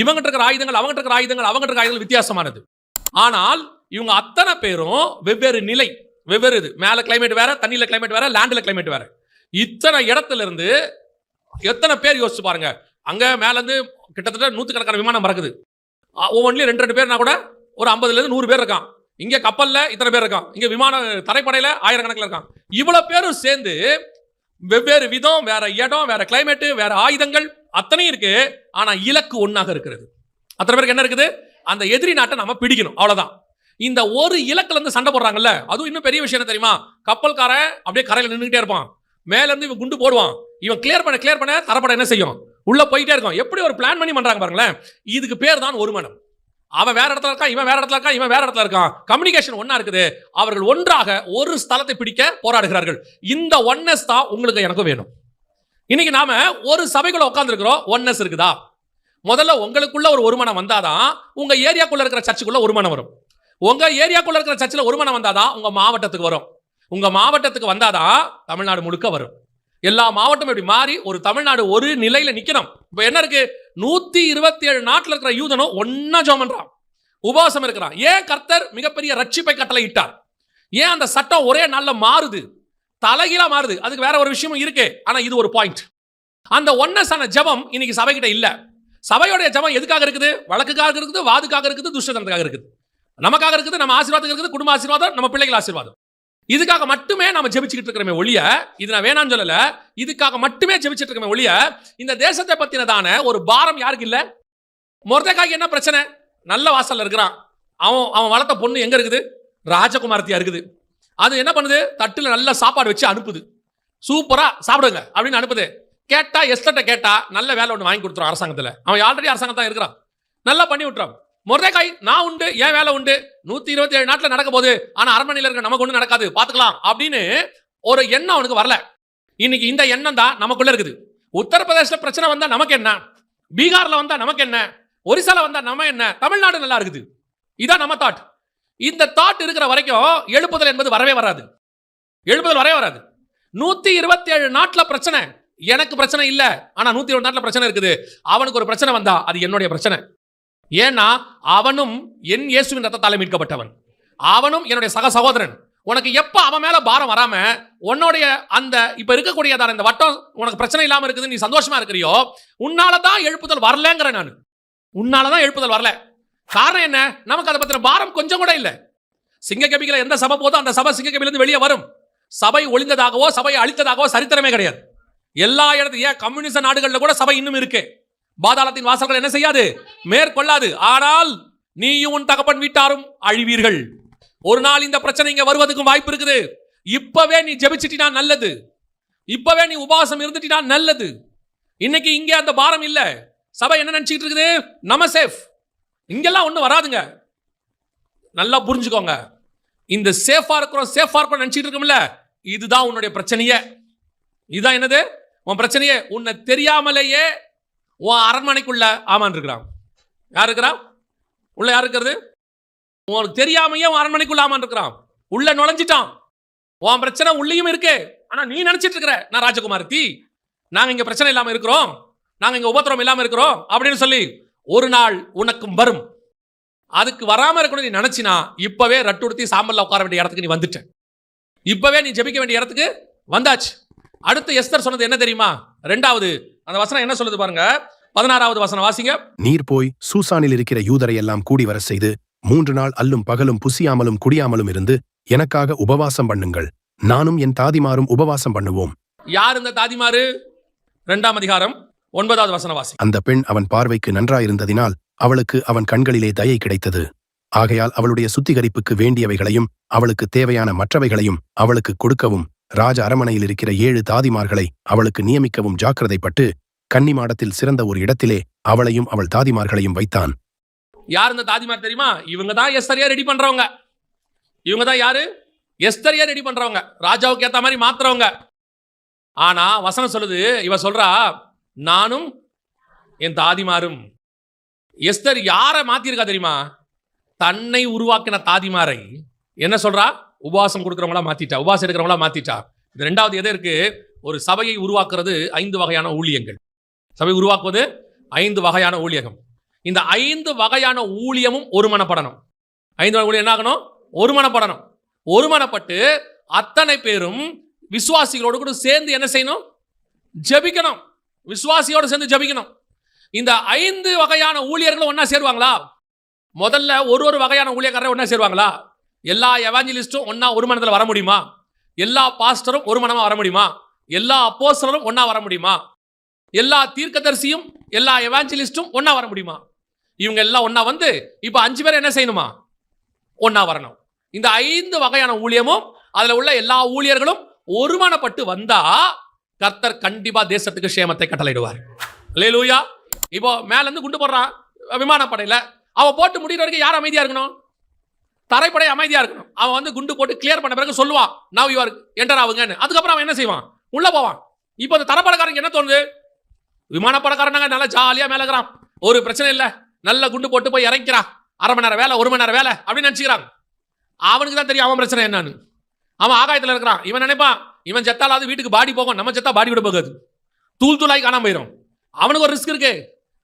A: இவங்கிட்ட இருக்கிற ஆயுதங்கள் அவங்கிட்ட இருக்கிற ஆயுதங்கள் அவங்கிட்ட இருக்கிற ஆயுதங்கள் வித்தியாசமானது. ஆனால் இவங்க அத்தனை பேரும் வெவ்வேறு நிலை, வெவ்வேறு இது. மேல கிளைமேட் வேற, தண்ணியில கிளைமேட் வேற, லேண்ட்ல கிளைமேட் வேற. இத்தனை இடத்துல இருந்து எத்தனை பேர் யோசிச்சு பாருங்க. அங்க மேல இருந்து கிட்டத்தட்ட 100கணக்கான விமானம் பறக்குது. ஒவ்வொன்றிலும் 2 பேர்னா கூட ஒரு 50ல இருந்து 100 பேர் இருக்கான். இங்க கப்பல்ல இத்தனை பேர் இருக்கான், இங்க விமான தரைப்படையில ஆயிரக்கணக்கில் இருக்கான். இவ்வளவு பேரும் சேர்ந்து வெவ்வேறு விதம், வேற இடம், வேற கிளைமேட், வேற ஆயுதங்கள் அத்தனையும் இருக்கு. ஆனா இலக்கு ஒன்னாக இருக்கிறது. அத்தனை பேருக்கு என்ன இருக்குது? அந்த எதிரி நாட்டை நம்ம பிடிக்கணும், அவ்வளவுதான். இந்த ஒரு இலக்குல இருந்து சண்டை போடுறாங்கல்ல, அதுவும் இன்னும் பெரிய விஷயம் என்ன தெரியுமா? கப்பல்காரன் அப்படியே கரையில நின்றுகிட்டே இருப்பான், மேல இருந்து இவன் குண்டு போடுவான், இவன் கிளியர் பண்ண தரப்பட என்ன செய்யும்? உள்ள போயிட்டே இருக்கும். எப்படி ஒரு பிளான் பண்ணி பண்றாங்க பாருங்களேன். இதுக்கு பேர் தான் ஒரு மனம். அவன் வேற இடத்துல இருக்கான், இவன் வேற இடத்துல இருக்கான், இவன் வேற இடத்துல இருக்கான். கம்யூனிகேஷன் ஒன்னா இருக்குது. அவர்கள் ஒன்றாக ஒரு ஸ்தலத்தை பிடிக்க போராடுகிறார்கள். இந்த ஒன்னஸ் தான் உங்களுக்கு எனக்கும் வேணும். இன்னைக்கு நாம ஒரு சபைக்குள்ள உட்கார்ந்து இருக்கிறோம். ஒன்னஸ் இருக்குதா? முதல்ல உங்களுக்குள்ள ஒரு ஒருமனம் வந்தாதான் உங்க ஏரியாக்குள்ள இருக்கிற சர்ச்சுக்குள்ள ஒருமனம் வரும். உங்க ஏரியாக்குள்ள இருக்கிற சர்ச்சில் ஒருமனம் வந்தாதான் உங்க மாவட்டத்துக்கு வரும். உங்க மாவட்டத்துக்கு வந்தாதான் தமிழ்நாடு முழுக்க வரும். எல்லா மாவட்டமும் இப்படி மாறி ஒரு தமிழ்நாடு ஒரு நிலையில நிக்கணும். இப்ப என்ன இருக்கு? 127 நாட்டில் இருக்கிற யூதனும் ஒன்னா ஜெபம் பண்றான், உபவாசம் இருக்கிறான். ஏன் கர்த்தர் மிகப்பெரிய ரட்சிப்பை கட்டளை இட்டார்? ஏன் அந்த சட்டம் ஒரே நாள்ல மாறுது, தலைகீழா மாறுது? அதுக்கு வேற ஒரு விஷயமும் இருக்கு. ஆனா இது ஒரு பாயிண்ட். அந்த ஒன்னஸான ஜெபம் இன்னைக்கு சபைகிட்ட இல்ல. சபையோடைய ஜெபம் எதுக்காக இருக்குது? வழக்குக்காக இருக்குது, வாதுக்காக இருக்குது, துஷ்டத்தனத்துக்காக இருக்குது. நமக்காக இருக்குது, நம்ம ஆசீர்வாதத்துக்கு இருக்குது, குடும்ப ஆசீர்வாதம், நம்ம பிள்ளைகள் ஆசீர்வாதம். இதுக்காக மட்டுமே நாம ஜெபிச்சுக்கிட்டு இருக்கிறோமே ஒழிய, இது நான் வேணான்னு சொல்லல, இதுக்காக மட்டுமே ஜெபிச்சுட்டு இருக்கமே ஒழிய, இந்த தேசத்தை பத்தினதான ஒரு பாரம் யாருக்கு இல்ல? மொர்தெகாய்க்கு என்ன பிரச்சனை? நல்ல வாசல்ல இருக்கிறான். அவன் வளர்த்த பொண்ணு எங்க இருக்குது? ராஜகுமாரத்தியா இருக்குது. அது என்ன பண்ணுது? தட்டுல நல்ல சாப்பாடு வச்சு அனுப்புது. சூப்பரா சாப்பிடுங்க அப்படின்னு அனுப்புது. கேட்டா எஸ்தட்ட கேட்டா நல்ல வேலை ஒன்று வாங்கி கொடுத்துரும் அரசாங்கத்தில். அவன் ஆல்ரெடி அரசாங்கம் தான் இருக்கிறான், நல்லா பண்ணி விட்டுறான். மொர்தெகாய் நான் உண்டு, ஏன் வேலை உண்டு, 127 நாட்டில் நடக்க போகுது, ஆனா அரண்மனையில் இருக்க நமக்கு ஒன்றும் நடக்காது, பார்த்துக்கலாம் அப்படின்னு ஒரு எண்ணம் அவனுக்கு வரல. இன்னைக்கு இந்த எண்ணம் தான் நமக்குள்ள இருக்குது. உத்தரப்பிரதேச பிரச்சனை வந்தா நமக்கு என்ன, பீகார்ல வந்தா நமக்கு என்ன, ஒரிசால வந்தா நம்ம என்ன, தமிழ்நாடு நல்லா இருக்குது, இதான் நம்ம தாட். இந்த தாட் இருக்கிற வரைக்கும் எழுப்புதல் என்பது வரவே வராது. எழுப்புதல் வரவே வராது. 127 நாட்டில் பிரச்சனை, எனக்கு பிரச்சனை இல்ல, ஆனா 127 நாட்டில் பிரச்சனை இருக்குது. அவனுக்கு ஒரு பிரச்சனை வந்தா அது என்னுடைய பிரச்சனை. ஏன்னா அவனும் என் இயேசுவின் ரத்தத்தாலே மீட்கப்பட்டவன், அவனும் என்னுடைய சக சகோதரன். உனக்கு எப்ப அவன் மேல பாரம் வராம உன்னுடைய அந்த இப்ப இருக்கக்கூடியதான இந்த வட்டம் உனக்கு பிரச்சனை இல்லாம இருக்குது, நீ சந்தோஷமா இருக்கிறியோ, உன்னாலதான் எழுப்புதல் வரலங்கிற. நான் உன்னாலதான் எழுப்புதல் வரல. காரணம் என்ன? நமக்கு அதை பத்தின பாரம் கொஞ்சம் கூட இல்ல. சிங்கக்கபிகளை எந்த சபை போதோ அந்த சபை சிங்கக்கபிலிருந்து வெளியே வரும். சபை ஒளிந்ததாகவோ சபையை அழித்ததாகவோ சரித்திரமே கிடையாது. எல்லா இடத்தையும், ஏன் கம்யூனிஸ்ட் நாடுகளில் கூட சபை இன்னும் இருக்கு. பாதாளத்தின் வாசல்கள் என்ன செய்யாது? மேற்கொள்ளாது. ஆனால் நீயும் உன் தகப்பன் வீட்டாரும் அழிவீர்கள். ஒரு நாள் இந்த பிரச்சனை இங்க வருவதற்கும் வாய்ப்பு இருக்குது. இப்பவே நீ ஜெபிச்சிட்டினா நல்லது, இப்பவே நீ உபவாசம் இருந்துட்டினா நல்லது. இன்னைக்கு இங்க அந்த பாரம் இல்ல. சபை என்ன நினைச்சிட்டு இருக்குது? நம்ம சேஃப், இங்கெல்லாம் ஒண்ணு வராதுங்க. நல்லா புரிஞ்சுக்கோங்க. இந்த சேஃபா இருக்கிறோம் நினைச்சிட்டு இருக்கோம்ல, இதுதான் உன்னுடைய பிரச்சனையே. இதுதான் என்னது உன் பிரச்சனையே. உன்னை தெரியாமலேயே உன் அரண்மனைக்குள்ள ஆமான் இருக்கிறான். யார் இருக்கிறான் உள்ள? யார் இருக்கிறது? உனக்கு தெரியாமையே உன் அரண்மனைக்குள்ள ஆமான் இருக்கிறான், உள்ள நுழைஞ்சிட்டான். உன் பிரச்சனை உள்ளேயும் இருக்கு. ஆனா நீ நினைச்சிட்டு இருக்கிற நான் ராஜகுமாரத்தி, நாங்க இங்க பிரச்சனை இல்லாம இருக்கிறோம், நாங்க இங்க உபத்திரம் இல்லாம இருக்கிறோம் அப்படின்னு சொல்லி ஒரு நாள் உனக்கும் வரும். அதுக்கு வராம இருக்கணும் நீ நினைச்சினா இப்பவே ரட்டுடுத்தி சாம்பல்ல உட்கார வேண்டிய இடத்துக்கு நீ வந்துட்ட. இப்பவே நீ ஜெபிக்க வேண்டிய இடத்துக்கு வந்தாச்சு. அடுத்து எஸ்தர் சொன்னது என்ன தெரியுமா? 2வது அந்த வசனம் என்ன சொல்லுது பாருங்க. 16வது வசனம் வாசிங்க.
B: நீர் போய் சூசானில் இருக்கிற யூதரை எல்லாம் கூடி வர செய்து 3 நாள் அல்லும் பகலும் புசியாமலும் குடியாமலும் இருந்து எனக்காக உபவாசம் பண்ணுங்கள், நானும் என் தாதிமாரும் உபவாசம் பண்ணுவோம்.
A: யார் இந்த தாதிமாரு? 2ஆம் அதிகாரம் 9வது வசனம் வாசி.
B: அந்த பெண் அவன் பார்வைக்கு நன்றாயிருந்ததினால் அவளுக்கு அவன் கண்களிலே தயை கிடைத்தது. ஆகையால் அவளுடைய சுத்திகரிப்புக்கு வேண்டியவைகளையும் அவளுக்கு தேவையான மற்றவைகளையும் அவளுக்கு கொடுக்கவும் ராஜ அரமனையில் இருக்கிற 7 தாதிமார்களை அவளுக்கு நியமிக்கவும் ஜாக்கிரதைப்பட்டு கன்னிமாடத்தில் சிறந்த ஒரு இடத்திலே அவளையும் அவள் தாதிமார்களையும் வைத்தான்.
A: யார் இந்த தாதிமார் தெரியுமா? இவங்க தான் எஸ்தரியா ரெடி பண்றவங்க. இவங்க தான் யாரு? எஸ்தரியா ரெடி பண்றவங்க, ராஜாவுக்கு ஏத்த மாதிரி மாத்துறவங்க. ஆனா வசனம் சொல்லுது, இவ சொல்றா நானும் என் தாதிமாரும். எஸ்தர் யாரை மாத்திருக்கா தெரியுமா? தன்னை உருவாக்கின தாதிமாரை என்ன சொல்றா? உபவாசம் கொடுக்குறவங்களா மாத்திட்டா, உபவாசம் எடுக்கிறவங்களா மாத்திட்டா. இது 2வது எது இருக்கு? ஒரு சபையை உருவாக்குறது 5 வகையான ஊழியங்கள். சபை உருவாக்குவது 5 வகையான ஊழியகம். இந்த 5 வகையான ஊழியமும் ஒருமனப்படணும். 5 வகை ஊழியம் என்ன ஆகணும்? ஒருமனப்படணும். ஒருமனப்பட்டு அத்தனை பேரும் விசுவாசிகளோடு கூட சேர்ந்து என்ன செய்யணும்? ஜெபிக்கணும். விசுவாசியோடு சேர்ந்து ஜெபிக்கணும். இந்த 5 வகையான ஊழியர்களும் ஒன்னா சேருவாங்களா? முதல்ல ஒரு வகையான ஊழியக்காரரை ஒன்னா சேருவாங்களா? எல்லா எவாஞ்சலிஸ்டும் ஒன்னா ஒரு மனத்தில் வர முடியுமா? எல்லா பாஸ்டரும் ஒரு மனமா வர முடியுமா? எல்லா அப்போஸ்தலரும் ஒன்னா வர முடியுமா? எல்லா தீர்க்கதரிசியும் எல்லா எவாஞ்சலிஸ்டும் ஒன்னா வர முடியுமா? இவங்க எல்லாம் ஒன்னா வந்து இப்ப 5 பேர் என்ன செய்யணுமா? ஒன்னா வரணும். இந்த 5 வகையான ஊழியமும் அதுல உள்ள எல்லா ஊழியர்களும் ஒருமனப்பட்டு வந்தா கர்த்தர் கண்டிப்பா தேசத்துக்கு சேமத்தை கட்டளையிடுவார். அல்லேலூயா. இப்போ மேல இருந்து குண்டு போடுறான் விமானப்படையில, அவன் போட்டு முடிகிற வரைக்கும் யார் அமைதியா இருக்கணும்? தரைப்படை அமைதியா இருக்கணும். அவன் வந்து குண்டு போட்டு கிளியர் பண்ண பிறகு சொல்லுவான், நவ் யூ ஆர் என்டர் ஆகுங்கன்னு. அதுக்கப்புறம் அவன் என்ன செய்வான்? உள்ள போவான். இப்போ அந்த தரப்படக்காரங்க என்ன தோணுது? விமானப்படக்காரனாங்க நல்லா ஜாலியா மேல இருக்கிறான், ஒரு பிரச்சனை இல்லை, நல்ல குண்டு போட்டு போய் இறக்கிறான், 1/2 மணி நேரம் வேலை 1 மணி நேரம் வேலை அப்படின்னு நினைச்சுக்கிறாங்க. அவனுக்கு தான் தெரியும் அவன் பிரச்சனை என்னன்னு. அவன் ஆகாயத்தில் இருக்கிறான். இவன் நினைப்பான் இவன் செத்தாலாவது வீட்டுக்கு பாடி போகும், நம்ம செத்தா பாடி விட போகாது, தூள் தூளாய் காணாம போயிடும். அவனுக்கு ஒரு ரிஸ்க் இருக்கு.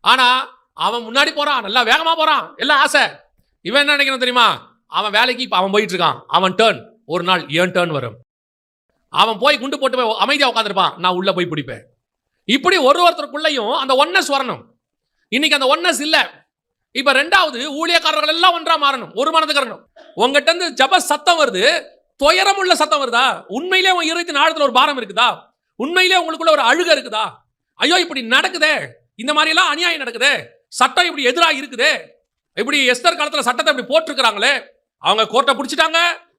A: ஆனா அவன் முன்னாடி போறான், நல்லா வேகமா போறான், எல்லாம் ஆசை. இவன் என்ன நினைக்கணும் தெரியுமா? அவன் வேலைக்கு இப்ப அவன் போயிட்டு இருக்கான், அவன் டேர்ன், ஒரு நாள் ஏன் டேர்ன் வரும். அவன் போய் குண்டு போட்டு போய் அமைதியா உட்காந்துருப்பான், நான் உள்ள போய் பிடிப்பேன். இப்படி ஒருத்தருக்குள்ளையும் அந்த ஒன்னஸ் வரணும். இன்னைக்கு அந்த ஒன்னஸ் இல்ல. இப்ப 2வது ஊழியக்காரர்கள் எல்லாம் ஒன்றா மாறணும், ஒரு மனதுக்கு வரணும். உங்ககிட்ட இருந்து ஜப சத்தம் வருது, துயரம் உள்ள சத்தம் வருதா? உண்மையிலே உங்க இருதயத்தின் ஆழத்துல ஒரு பாரம் இருக்குதா? உண்மையிலே உங்களுக்குள்ள ஒரு அழுக இருக்குதா? ஐயோ இப்படி நடக்குதே, இந்த மாதிரி எல்லாம் அநியாயம் நடக்குதே, சட்டம் இப்படி எதிராக இருக்குதே, இப்படி எஸ்தர் காலத்துல சட்டத்தை இப்படி போட்டிருக்கிறாங்களே, அவங்க கோர்ட்டை பிடிச்சிட்டாங்க,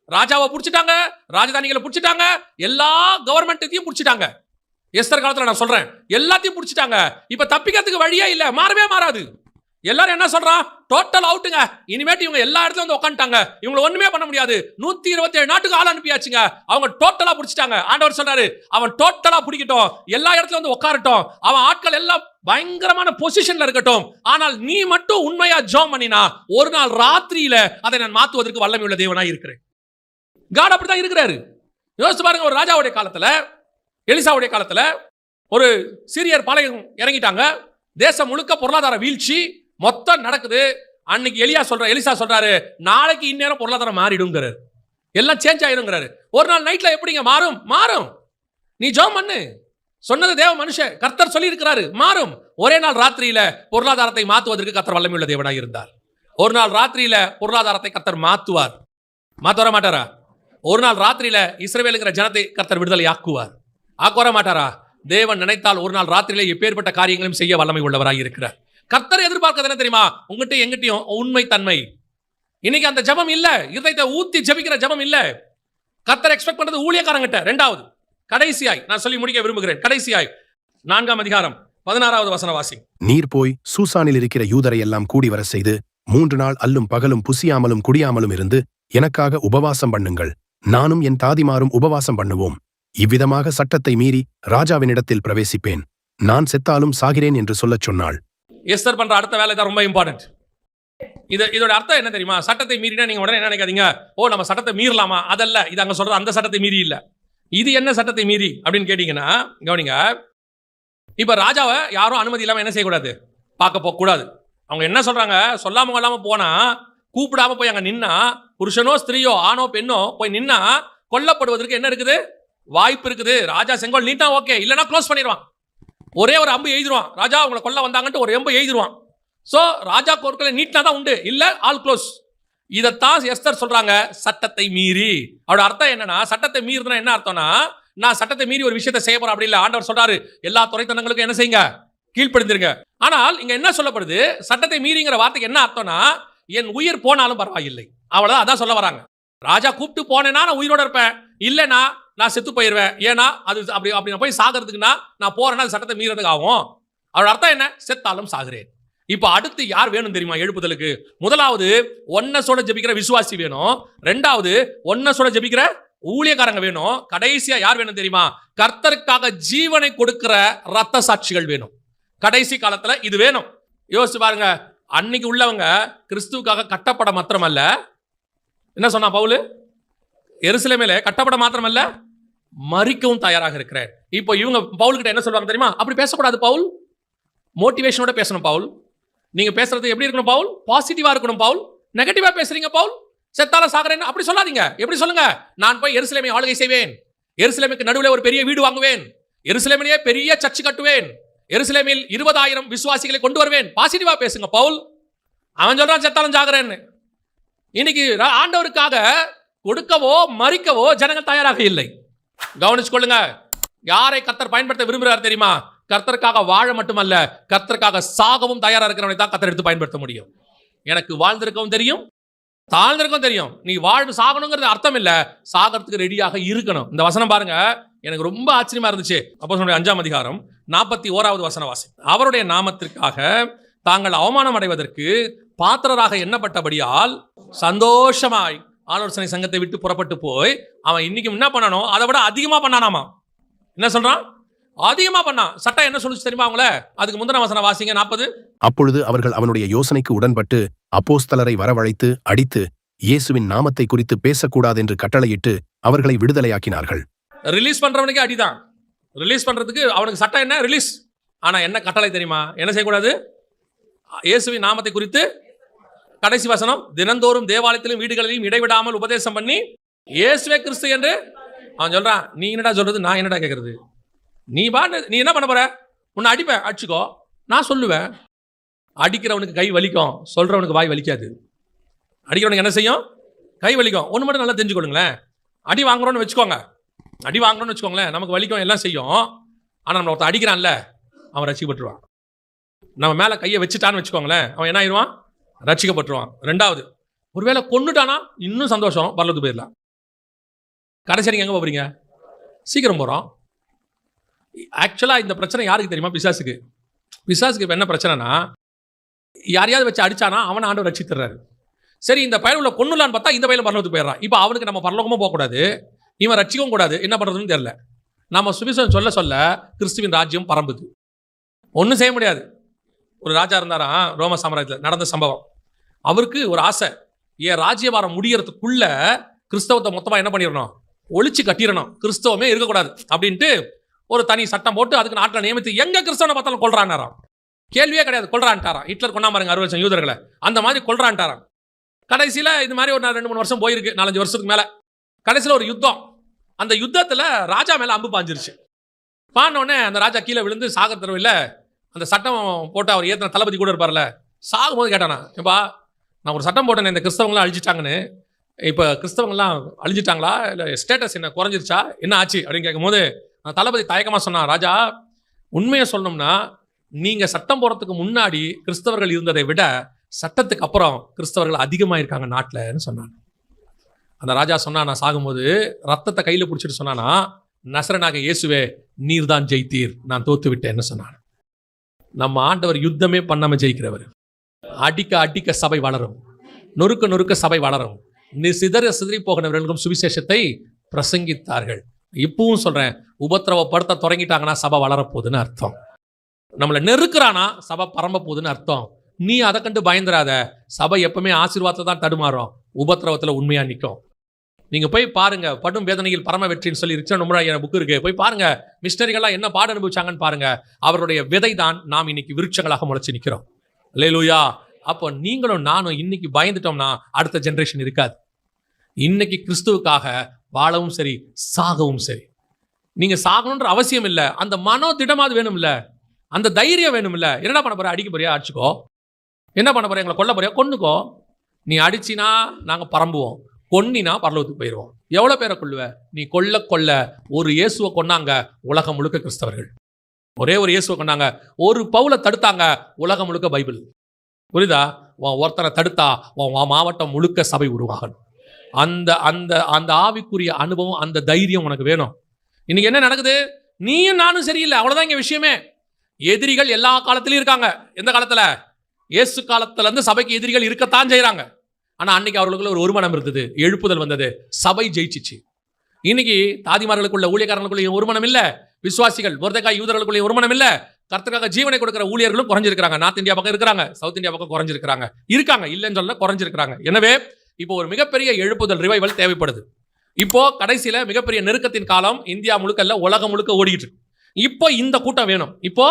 A: ராஜாவை பிடிச்சிட்டாங்க, ராஜதானிகளை பிடிச்சிட்டாங்க, எல்லா கவர்மெண்ட்டையும் பிடிச்சிட்டாங்க. எஸ்தர் காலத்துல நான் சொல்றேன், எல்லாத்தையும் பிடிச்சிட்டாங்க. இப்ப தப்பிக்கிறதுக்கு வழியே இல்ல, மாறவே மாறாது. எல்லாரும் என்ன சொல்றான்? டோட்டல் அவுட்டுங்க. இனிமேட்டு இவங்க எல்லா இடத்துலயும் வந்து உட்காந்துட்டாங்க, இவங்களை ஒண்ணுமே பண்ண முடியாது. 127 நாட்டுக்கு ஆள் அனுப்பியாச்சுங்க, அவங்க டோட்டலா பிடிச்சிட்டாங்க. ஆண்டவர் சொல்றாரு, அவன் டோட்டலா பிடிக்கட்டும், எல்லா இடத்துல வந்து உட்காரட்டும், அவன் ஆட்கள் எல்லாம் பயங்கரமான பொசிஷன்ல இருக்கட்டும். ஆனால் நீ மட்டும் உண்மையா ஜெபம் பண்ணினா ஒரு நாள் ராத்திரியில அதை நான் மாத்துவதற்கு வல்லமை உள்ள தேவனாய் இருக்கிறேன். காட் அப்படிதான் இருக்கிறாரு. யோசிச்சு பாருங்க, ஒரு ராஜாவுடைய காலத்துல, எலிசாவுடைய காலத்துல ஒரு சீரியர் பாளையம் இறங்கிட்டாங்க, தேசம் முழுக்க பொருளாதார வீழ்ச்சி மொத்தம் நடக்குது. அன்னைக்கு எலிசா சொல்றாரு, நாளைக்கு இந்நேரம் பொருளாதாரம் மாறிடுங்கிறாரு, எல்லாம் சேஞ்ச் ஆயிடுங்கிறாரு. ஒரு நாள் நைட்ல எப்படிங்க மாறும்? மாறும். நீ ஜெபம் பண்ணு, சொன்னது தேவ மனுஷன் கர்த்தர் சொல்லி இருக்கிறாரு, மாறும். ஒரே நாள் ராத்திரியில பொருளாதாரத்தை மாற்றுவதற்கு கர்த்தர் வல்லமை உள்ள தேவனாய் இருந்தார். ஒரு நாள் ராத்திரியில பொருளாதாரத்தை கர்த்தர் மாற்றுவார். மாத்த வர மாட்டாரா? ஒரு நாள் ராத்திரியில இஸ்ரவேலுங்கிற ஜனத்தை கர்த்தர் விடுதலை ஆக்குவார். ஆக்க வர மாட்டாரா? தேவன் நினைத்தால் ஒரு நாள் ராத்திரியில எப்பேற்பட்ட காரியங்களும் செய்ய வல்லமை உள்ளவராய் இருக்கிறார். கர்த்தர் எதிர்பார்க்கிறது என்ன தெரியுமா? உங்ககிட்ட எங்கிட்டையும் உண்மை தன்மை. இன்னைக்கு அந்த ஜெபம் இல்ல, இதயத்தை ஊத்தி ஜெபிக்கிற ஜெபம் இல்ல. கர்த்தர் எக்ஸ்பெக்ட் பண்றது ஊழியக்காரங்கிட்ட. 2வது கடைசியாய் நான் சொல்லி முடிக்க விரும்புகிறேன். கடைசியாய் 4ஆம் அதிகாரம் 16வது வசனம் வாசி.
B: நீர் போய் சூசானில் இருக்கிற யூதரை எல்லாம் கூடி வர செய்து 3 நாள் அல்லும் பகலும் புசியாமலும் குடியாமலும் இருந்து எனக்காக உபவாசம் பண்ணுங்கள், நானும் என் தாதிமாரும் உபவாசம் பண்ணுவோம். இவ்விதமாக சட்டத்தை மீறி ராஜாவினிடத்தில் பிரவேசிப்பேன், நான் செத்தாலும் சாகிறேன் என்று சொல்லச் சொன்னாள்.
A: எஸ்தர் பண்ற அடுத்த வேலை தான் ரொம்ப இம்பார்ட்டன்ட். இதோட அர்த்தம் என்ன தெரியுமா? சட்டத்தை மீறினா நீங்க உடனே என்ன நினைக்காதீங்க, ஓ நம்ம சட்டத்தை மீறலாமா, அதல்ல. இது அங்க சொல்றது அந்த சட்டத்தை மீறி இல்ல. இது என்ன சட்டத்தை மீறி அப்படின்னு கேட்டீங்கன்னா, கவனிங்க, இப்ப ராஜாவை யாரும் அனுமதி இல்லாம என்ன செய்யக்கூடாது? பார்க்க போக கூடாது. அவங்க என்ன சொல்றாங்க? சொல்லாம கொள்ளாம போனா, கூப்பிடாம போய் அங்க நின்னா, புருஷனோ ஸ்திரீயோ ஆணோ பெண்ணோ போய் நின்னா கொல்லப்படுவதற்கு என்ன இருக்குது? வாய்ப்பு இருக்குது. ராஜா செங்கோல் நீட்டா ஓகே, இல்லைன்னா க்ளோஸ் பண்ணிடுவான். ஒரே ஒரு அம்பு எழுதிடுவான், ராஜா உங்களை கொல்ல வந்தாங்கன்ட்டு ஒரு அம்பு எழுதிடுவான். ஸோ ராஜா கோர்ட்களை நீட்டினா தான் உண்டு, இல்ல ஆல் க்ளோஸ். இதைத்தான் எஸ்தர் சொல்றாங்க, சட்டத்தை மீறி. அவரோட அர்த்தம் என்னன்னா, சட்டத்தை மீறுதுன்னா என்ன அர்த்தம்னா, நான் சட்டத்தை மீறி ஒரு விஷயத்தை செய்ய போறேன் அப்படி இல்லை. ஆண்டவர் சொல்றாரு, எல்லா துறைத்தனங்களுக்கும் என்ன செய்யுங்க? கீழ்ப்படிந்திருங்க. ஆனால் இங்க என்ன சொல்லப்படுது? சட்டத்தை மீறிங்கிற வார்த்தைக்கு என்ன அர்த்தம்னா, என் உயிர் போனாலும் பரவாயில்லை, அவ்வளவுதான். அதான் சொல்ல வராங்க. ராஜா கூப்பிட்டு போனேன்னா நான் உயிரோட இருப்பேன், இல்லைன்னா நான் செத்து போயிடுவேன். ஏன்னா அது அப்படி நான் போய் சாகிறதுக்குன்னா நான் போறேன்னா சட்டத்தை மீறதுக்கு ஆகும். அவரோட அர்த்தம் என்ன? செத்தாலும் சாகிறேன். இப்ப அடுத்து யார் வேணும் தெரியுமா எழுப்புதலுக்கு? முதலாவது ஒன்னசோட ஜெபிக்கிற விசுவாசி வேணும். 2வது ஒன்னசோட ஜெபிக்கிற ஊழியக்காரங்க வேணும். கடைசியா யார் வேணும் தெரியுமா? கர்த்தருக்காக ஜீவனை கொடுக்கிற ரத்த சாட்சிகள் வேணும். கடைசி காலத்துல இது வேணும். யோசிச்சு பாருங்க, அன்னைக்கு உள்ளவங்க கிறிஸ்துவுக்காக கட்டப்பட மாத்திரமல்ல, என்ன சொன்னா பவுல்? எருசலேமிலே கட்டப்பட மாத்திரமல்ல, மரிக்கவும் தயாராக இருக்கிறேன். இப்போ இவங்க பவுல்கிட்ட என்ன சொல்றாங்க தெரியுமா? அப்படி பேசக்கூடாது பவுல், மோட்டிவேஷனோட பேசணும் பவுல். நீங்க பேசுறது எப்படி இருக்கணும் பவுல்? பாசிட்டிவா இருக்கணும் பவுல். நெகட்டிவா பேசுறீங்க பவுல், செத்தால சாகறேன்னு அப்படி சொல்லாதீங்க. எப்படி சொல்லுங்க? நான் போய் எருசலேமை ஆளுகை செய்வேன், எருசலேமுக்கு நடுவில் ஒரு பெரிய வீடு வாங்குவேன், எருசலேமிலேயே பெரிய சர்ச் கட்டுவேன், எருசலேமில் 20,000 விசுவாசிகளை கொண்டு வருவேன். பாசிட்டிவா பேசுங்க பவுல். அவன் சொல்றான் செத்தாலும் சாகறேன்னு. இன்னைக்கு ஆண்டவருக்காக கொடுக்கவோ மறிக்கவோ ஜனங்கள் தயாராக இல்லை. கவனிச்சு கொள்ளுங்க. யாரை கர்த்தர் பயன்படுத்த விரும்புகிறார் தெரியுமா? கர்த்தருக்காக வாழ மட்டுமல்ல, கர்த்தருக்காக சாகவும் தயாரா இருக்கிறவனை தான் கர்த்தர் எடுத்து பயன்படுத்த முடியும். எனக்கு வாழ்ந்திருக்கவும் தெரியும், தாழ்ந்திருக்கவும் தெரியும். நீ சாகணுங்கிறது அர்த்தம் இல்ல, சாகிறதுக்கு ரெடியாக இருக்கணும். இந்த வசனம் பாருங்க, எனக்கு ரொம்ப ஆச்சரியமா இருந்துச்சு. அப்போஸ்தலர் 5ஆம் அதிகாரம் 41வது வசன வாசி. அவருடைய நாமத்திற்காக தாங்கள் அவமானம் அடைவதற்கு பாத்திரராக எண்ணப்பட்டபடியால் சந்தோஷமாய் ஆலோசனை சங்கத்தை விட்டு புறப்பட்டு போய் அவன் இன்னைக்கு என்ன பண்ணானோ அதை விட அதிகமா பண்ணானாமா. என்ன சொல்றான்? அதிகமா பண்ணான். சட்டம் என்ன சொல்லுச்சு தெரியுமா அவங்கள? அதுக்கு முந்தின வசனம் வாசிங்க 40.
B: அப்பொழுது அவர்கள் அவனுடைய யோசனைக்கு உடன்பட்டு அப்போஸ்தலரை வரவழைத்து அடித்து இயேசுவின் நாமத்தை குறித்து பேசக்கூடாதென்று கட்டளையிட்டு அவர்களை விடுதலையாக்கினார்கள்.
A: ரிலீஸ் பண்றவனுக்கு அடிதான். ரிலீஸ் பண்றதுக்கு அவனுக்கு சட்டம் என்ன? ரிலீஸ். ஆனா என்ன கட்டளை தெரியுமா? என்ன செய்யக்கூடாது? இயேசுவின் நாமத்தை குறித்து, கடைசி வசனம், தினந்தோறும் தேவாலயத்திலும் வீடுகளிலும் இடைவிடாமல் உபதேசம் பண்ணி இயேசுவே கிறிஸ்து என்று அவன் சொல்றான். நீ என்னடா சொல்றது, நான் என்னடா கேட்கறது? நீ என்ன பண்ண போற? உன்னை அடிப்பேன், அடிச்சுக்கோ. நான் சொல்லுவேன். அடிக்கிறவனுக்கு கை வலிக்கும், சொல்றவனுக்கு வாய் வலிக்காது. அடிக்கிறவனுக்கு என்ன செய்யும்? கை வலிக்கும். ஒன்று மட்டும் நல்லா தெரிஞ்சுக்கொள்ளுங்களேன். அடி வாங்குறோன்னு வச்சுக்கோங்களேன், நமக்கு வலிக்கும், எல்லாம் செய்யும். ஆனால் நம்ம ஒருத்தர் அடிக்கிறான்ல, அவன் ரசிக்கப்பட்டுருவான். நம்ம மேலே கையை வச்சுட்டான்னு வச்சுக்கோங்களேன், அவன் என்ன ஆயிடுவான்? ரட்சிக்கப்பட்டுருவான். ரெண்டாவது, ஒருவேளை கொன்னுட்டானா இன்னும் சந்தோஷம், பரலோகத்துக்கு போயிடலாம். கடைசி நீங்கள் எங்கே போகிறீங்க? சீக்கிரம் போகிறோம். ஆக்சுவலாக இந்த பிரச்சனை யாருக்கு தெரியுமா? பிசாசுக்கு. பிசாசுக்கு இப்போ என்ன பிரச்சனைனா, யாரையாவது வச்சு அடிச்சானா அவனை ஆண்டவர் ரட்சித்துறாரு. சரி, இந்த பையனுள்ள கொன்னுலான்னு பார்த்தா இந்த பையன் பரலோகத்துக்கு போயிடறான். இப்போ அவனுக்கு நம்ம பரலோகமும் போகக்கூடாது, இவன் ரட்சிக்கவும் கூடாது. என்ன பண்ணுறதுன்னு தெரியல. நம்ம சுவிசேஷம் சொல்ல சொல்ல கிறிஸ்துவின் ராஜ்யம் பரம்புது. ஒன்றும் செய்ய முடியாது. ஒரு ராஜா இருந்தாராம் ரோம சாம்ராஜ்யத்தில், நடந்த சம்பவம். அவருக்கு ஒரு ஆசை, என் ராஜ்யபாரம் முடியறதுக்குள்ள கிறிஸ்தவத்தை மொத்தமாக என்ன பண்ணிடணும்? ஒழிச்சு கட்டிடணும், கிறிஸ்தவமே இருக்கக்கூடாது அப்படின்ட்டு ஒரு தனி சட்டம் போட்டு அதுக்கு நாட்டில் நியமித்து எங்க கிறிஸ்தவனை பார்த்தாலும் கொள்றான்னாராம். கேள்வியே கிடையாது, கொள்றான்ட்டாராம். ஹிட்லர் கொண்டா பாருங்க 60 லட்சம் யூதர்களை, அந்த மாதிரி கொள்றான்ட்டாராம். கடைசியில் இது மாதிரி ஒரு 2-3 வருஷம் போயிருக்கு, 4-5 வருஷத்துக்கு மேலே. கடைசியில் ஒரு யுத்தம். அந்த யுத்தத்தில் ராஜா மேலே அம்பு பாஞ்சிருச்சு. பாண்டோடனே அந்த ராஜா கீழே விழுந்து சாகர் தருவில்ல, அந்த சட்டம் போட்டு அவர் ஏற்றின தளபதி கூட இருப்பார்ல, சாகும்போது கேட்டானா, ஏப்பா நான் ஒரு சட்டம் போட்டேன், இந்த கிறிஸ்தவங்களாம் அழிச்சிட்டாங்கன்னு, இப்போ கிறிஸ்தவங்களாம் அழிஞ்சிட்டாங்களா, இல்லை ஸ்டேட்டஸ் என்ன குறைஞ்சிருச்சா, என்ன ஆச்சு அப்படின்னு கேட்கும்போது அந்த தளபதி தயக்கமாக சொன்னான், ராஜா உண்மையை சொல்லணும்னா நீங்கள் சட்டம் போடுறதுக்கு முன்னாடி கிறிஸ்தவர்கள் இருந்ததை விட சட்டத்துக்கு அப்புறம் கிறிஸ்தவர்கள் அதிகமாக இருக்காங்க நாட்டில்னு சொன்னான். அந்த ராஜா சொன்னா, நான் சாகும்போது ரத்தத்தை கையில் பிடிச்சிட்டு சொன்னானா, நசரனாக இயேசுவே நீர் தான் ஜெயித்தீர், நான் தோத்து விட்டேன்னு சொன்னான். நம்ம ஆண்டவர் யுத்தமே பண்ணாம ஜெயிக்கிறவர். அடிக்க அடிக்க சபை வளரும், நொறுக்க நொறுக்க சபை வளரும். சிதறி போகிறவர்களுக்கும் சுவிசேஷத்தை பிரசங்கித்தார்கள். இப்பவும் சொல்றேன், உபத்திரவப்படுத்த தொடங்கிட்டாங்கன்னா சபை வளரப்போகுதுன்னு அர்த்தம். நம்மளை நெருக்கிறானா சபை பரம்ப போகுதுன்னு அர்த்தம். நீ அதை கண்டு பயந்துராத. சபை எப்பவுமே ஆசீர்வாதத்தை தான் தடுமாறும், உபத்திரவத்தில் உண்மையா நிற்கும். நீங்க போய் பாருங்க, படும் வேதனையில் பரம வெற்றின்னு சொல்லி ரிச்சர்ட் நுமராய புக் இருக்கு, போய் பாருங்க. மிஷனரிகள்லாம் என்ன பாடு அனுபவிச்சாங்கன்னு பாருங்க. அவருடைய விதை தான் நாம் இன்னைக்கு விருட்சங்களாக முளைச்சு நிற்கிறோம். அல்லேலூயா. அப்போ நீங்களும் நானும் இன்னைக்கு பயந்துட்டோம்னா அடுத்த ஜெனரேஷன் இருக்காது. இன்னைக்கு கிறிஸ்துவுக்காக வாழவும் சரி, சாகவும் சரி. நீங்க சாகணுன்ற அவசியம் இல்லை, அந்த மனோ திடமாவது வேணும் இல்ல, அந்த தைரியம் வேணும் இல்ல. என்னடா பண்ண போற? அடிக்க போறியா? அடிச்சுக்கோ. என்ன பண்ண போற? எங்களை கொல்ல போறியா? கொன்னுக்கோ. நீ அடிச்சினா நாங்க பரம்புவோம், கொன்னினா பரலோகத்துக்கு போயிடுவோம். எவ்வளவு பேரை கொல்லுவ நீ? கொல்ல கொல்ல ஒரு இயேசுவை கொன்னாங்க, உலகம் முழுக்க கிறிஸ்தவர்கள். ஒரே ஒரு இயேசுவை கொண்டாங்க, ஒரு பவுலை தடுத்தாங்க, உலகம் முழுக்க பைபிள். புரியுதா? ஒருத்தனை தடுத்தா மாவட்டம் முழுக்க சபை உருவாகணும். அந்த அந்த அந்த ஆவிக்குரிய அனுபவம், அந்த தைரியம் உனக்கு வேணும். இன்னைக்கு என்ன நடக்குது? நீயும் நானும் சரியில்லை, அவ்வளவுதான் இங்க விஷயமே. எதிரிகள் எல்லா காலத்திலயும் இருக்காங்க. எந்த காலத்துல? இயேசு காலத்துல இருந்து சபைக்கு எதிரிகள் இருக்கத்தான் செய்யறாங்க. ஆனா அன்னைக்கு அவர்களுக்குள்ள ஒரு ஒருமனம் இருந்தது, எழுப்புதல் வந்தது, சபை ஜெயிச்சிச்சு. இன்னைக்கு தாதிமார்களுக்குள்ள, ஊழியக்காரர்களுக்குள்ள ஒருமனம் இல்ல, விசுவாசிகள் மொர்தெகாய் யூதர்களுக்குள்ள ஒருமனம் இல்ல, கர்த்தருக்காக ஜீவனை கொடுக்கிற ஊழியர்களும் குறைஞ்சிருக்காங்க. நார்த் இந்தியா பக்கம் இருக்கிறாங்க, சவுத் இந்தியா பக்கம் குறைஞ்சிருக்காங்க. இருக்காங்க, இல்லைன்னு சொல்ல, குறைஞ்சிருக்காங்க. எனவே இப்போ ஒரு மிகப்பெரிய எழுப்புதல் ரிவைவல் தேவைப்படுது. இப்போ கடைசியில மிகப்பெரிய நெருக்கத்தின் காலம் இந்தியா முழுக்க இல்ல, உலகம் முழுக்க ஓடிட்டு இருக்கு. இப்போ இந்த கூட்டம் வேணும். இப்போ